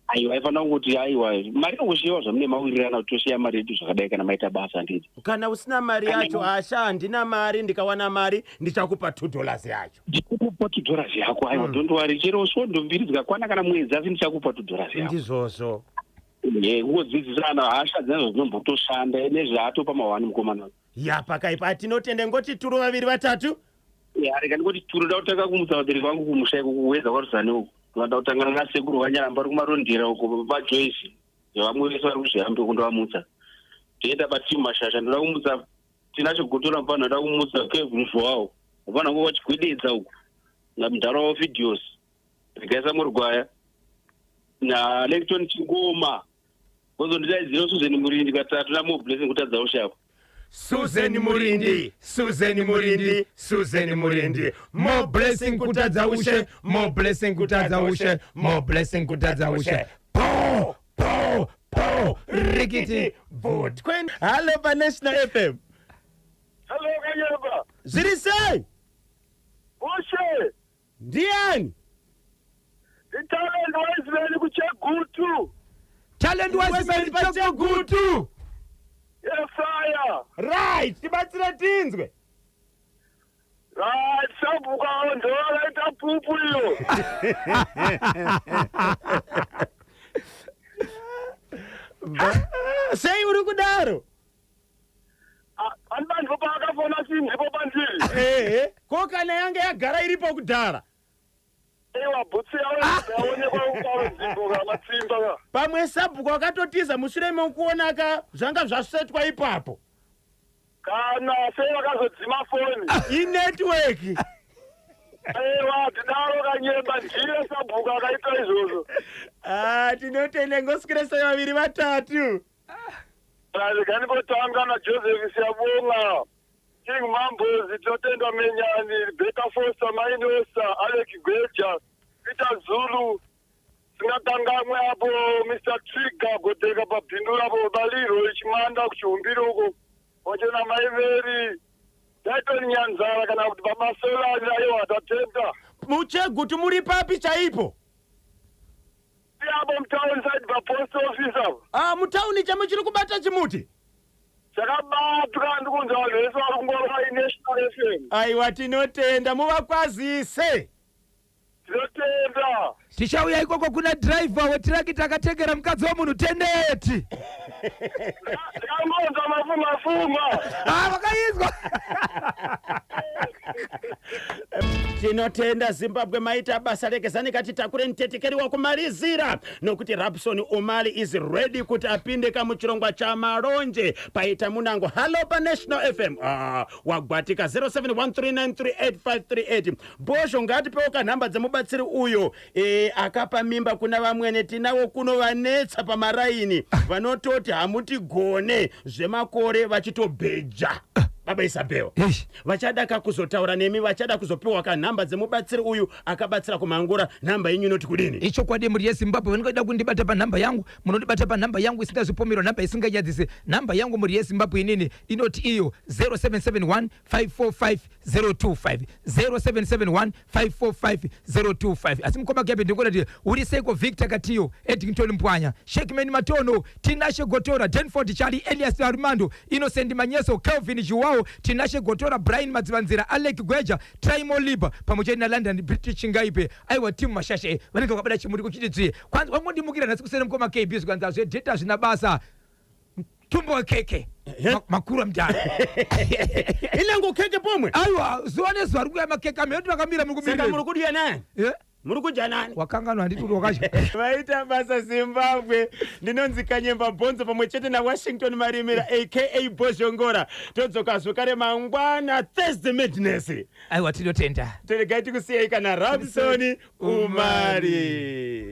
Speaker 4: Aiwa aifanira kuti aiwa mari inongoshiyiwa zvamune mawirirana kuti toshiya mari yedu zvakadai kana maita basa handiti.
Speaker 1: Kana usina mari yacho hasha handina mari ndikawana mari ndichakupa $2 yacho.
Speaker 4: Ndikupa $2 yako aiwa don't worry chero svondo mbiri dzikakwana kana mwedzi asi ndichakupa $2 yako.
Speaker 1: Ndizvozvo.
Speaker 4: Kungodzidzisana hasha dzinazo dzinombotoshanda nezvaatopa ma1 mukomana.
Speaker 1: Pakaipa tinotende ngoti turu 2 3.
Speaker 4: Reka ndingoti turu ndautanga kumutsa vabereki vangu kumusha iko kuwedza kwaruzane uko. Vada kutangana nasekuru vanyaramba vari kumarondera uko paJoyce. Vamwe vese vari kuzvihamba kundovamutsa. Toenda patimu mashasha ndoda kumutsa tinacho gotora mupano ndoda kumutsa Kevin Joao. Vana ngo vachigwededza uko. Namudhara wa videos. ndikaisa murwaya nalecton chingoma vozondidaidzira Susan Murindi katatu namoblessing kutadza ushapo.
Speaker 1: Susan Murindi, Susan Murindi, Susan Murindi. More blessing kutadza ushe, more blessing kutadza ushe, more blessing kutadza ushe. Po, po, po, rikiti, vote. Hello, pa National FM.
Speaker 5: Hello, Kanyaba.
Speaker 1: Ziri say,
Speaker 5: Ushe,
Speaker 1: Dian.
Speaker 5: Talent wise man kuchagutu.
Speaker 2: Talent wise man
Speaker 1: Pachagutu.
Speaker 5: Yeah, fire.
Speaker 1: Right, tibatsira tinzwe.
Speaker 5: Right, sabuka ndola ita pupu yo.
Speaker 1: Sei uri kudaro.
Speaker 5: Anbantu pakafona simzipo pandili.
Speaker 1: Ko kana yange yagara iripo kudhara.
Speaker 5: Ewa butsi yaonekwa ukazimbo kamatsimba.
Speaker 1: Pamwe sabhuku wakatotiza mushure mekuona zvanga zvasetwa ipapo.
Speaker 5: Kana sei vakazodzima foni.
Speaker 1: Inetwork.
Speaker 5: Ewa tinaro Kanyeba ndiye sabhuku akaita izvozvo.
Speaker 1: Tinotende ngoskresa vaviri vatatu.
Speaker 5: Kanibotanga na Joseph Siyabonga. King Mambozi, Totenda Menyani, Rebecca Foster, Mainosa, Alec Gweja, Peter Zulu, Singatangamwe hapo, Mr. Trigger, Goteka Papindura hapo, Baliro, Ichimanda, Kuchumbiro huko, Wachena Maiveri, Titan Nyanzara, kana kuti Babasola, Nyayo, Atatenda.
Speaker 1: Muchegutu muri papi chaipo?
Speaker 5: Hapo mtown side pa post office hapo.
Speaker 1: Mutauni chamo chiri kubata chimuti?
Speaker 5: Chakabatwa ndikunza leso arungora National FM.
Speaker 1: Aiwa tinotenda muvakwazise.
Speaker 5: Tinotenda.
Speaker 2: tichauya ikoko kuna driver wetirakita akatekera mukadzi womunhu tendeti.
Speaker 5: Ndikangonza mafuma.
Speaker 2: Vakaizwa.
Speaker 1: Tinotenda Zimbabwe maita basa rekezani kati takure ntetekeri wakumarizira nokuti Rapson Umali is ready kuti apinde kamuchirongwa chamaronje paita munango. Hello pa National FM. Wagwatika 0713938538. Bosho ngatipewo nhamba dzemubatsiri uyo akapa mimba kuna vamwene tinawo kuno vanetsa pamaraini vanototi hamutigone zvemakore vachitobheja. Baba Isabel.
Speaker 2: Yes.
Speaker 1: Vachada kakuzotaura nemi vachada kuzopiwa kanhamba dzemubatsiri uyu akabatsira kumangura nhamba yenyu inoti kudini?
Speaker 2: Icho kwadi muri yeZimbabwe vanongoda kundibata panhamba yangu munondibata panhamba yangu isingazopomerwa nhamba isinganyadzise. Nhamba yangu muri yeZimbabwe inini inoti iyo 0771545025 0771545025. Asi mukoma kepe ndikona kuti uri Seiko Victor Katiyo, Eddington Mpwanya, Shekman Matono, Tinashe Gotora, Denford Charlie, Elias Armando, Innocent Manyeso, Kelvin Juwao, Tinashe Gotora, Brian Madzivanzira, Alec Gweja, Traimo Liba, pamoja na London British Ngaipe. Aiwa timu mashashe vanenge vakabada chimuri kuchitidziye kwanza wangondimukira nhasi kusere mukoma KBS kwanza zvedata zvina basa tumbo keke makura mdani
Speaker 1: Inango keke pomwe.
Speaker 2: aiwa zuva nezuva rikuya makeke amene vakamira muri
Speaker 1: Saka muri
Speaker 2: kumira
Speaker 1: kudya nani? Muri kudya nani?
Speaker 2: wakanganwa handiti kuti wakadya.
Speaker 1: Vaita basa Zimbabwe. Ndinonzi Kanyemba Bhonzo pamwe chete na Washington Marimira aka Bozhongora. Todzoka zvekare mangwana Thursday Madness.
Speaker 2: aiwa tinotenda
Speaker 1: Toregai tikusiyai kana Rapson Umali.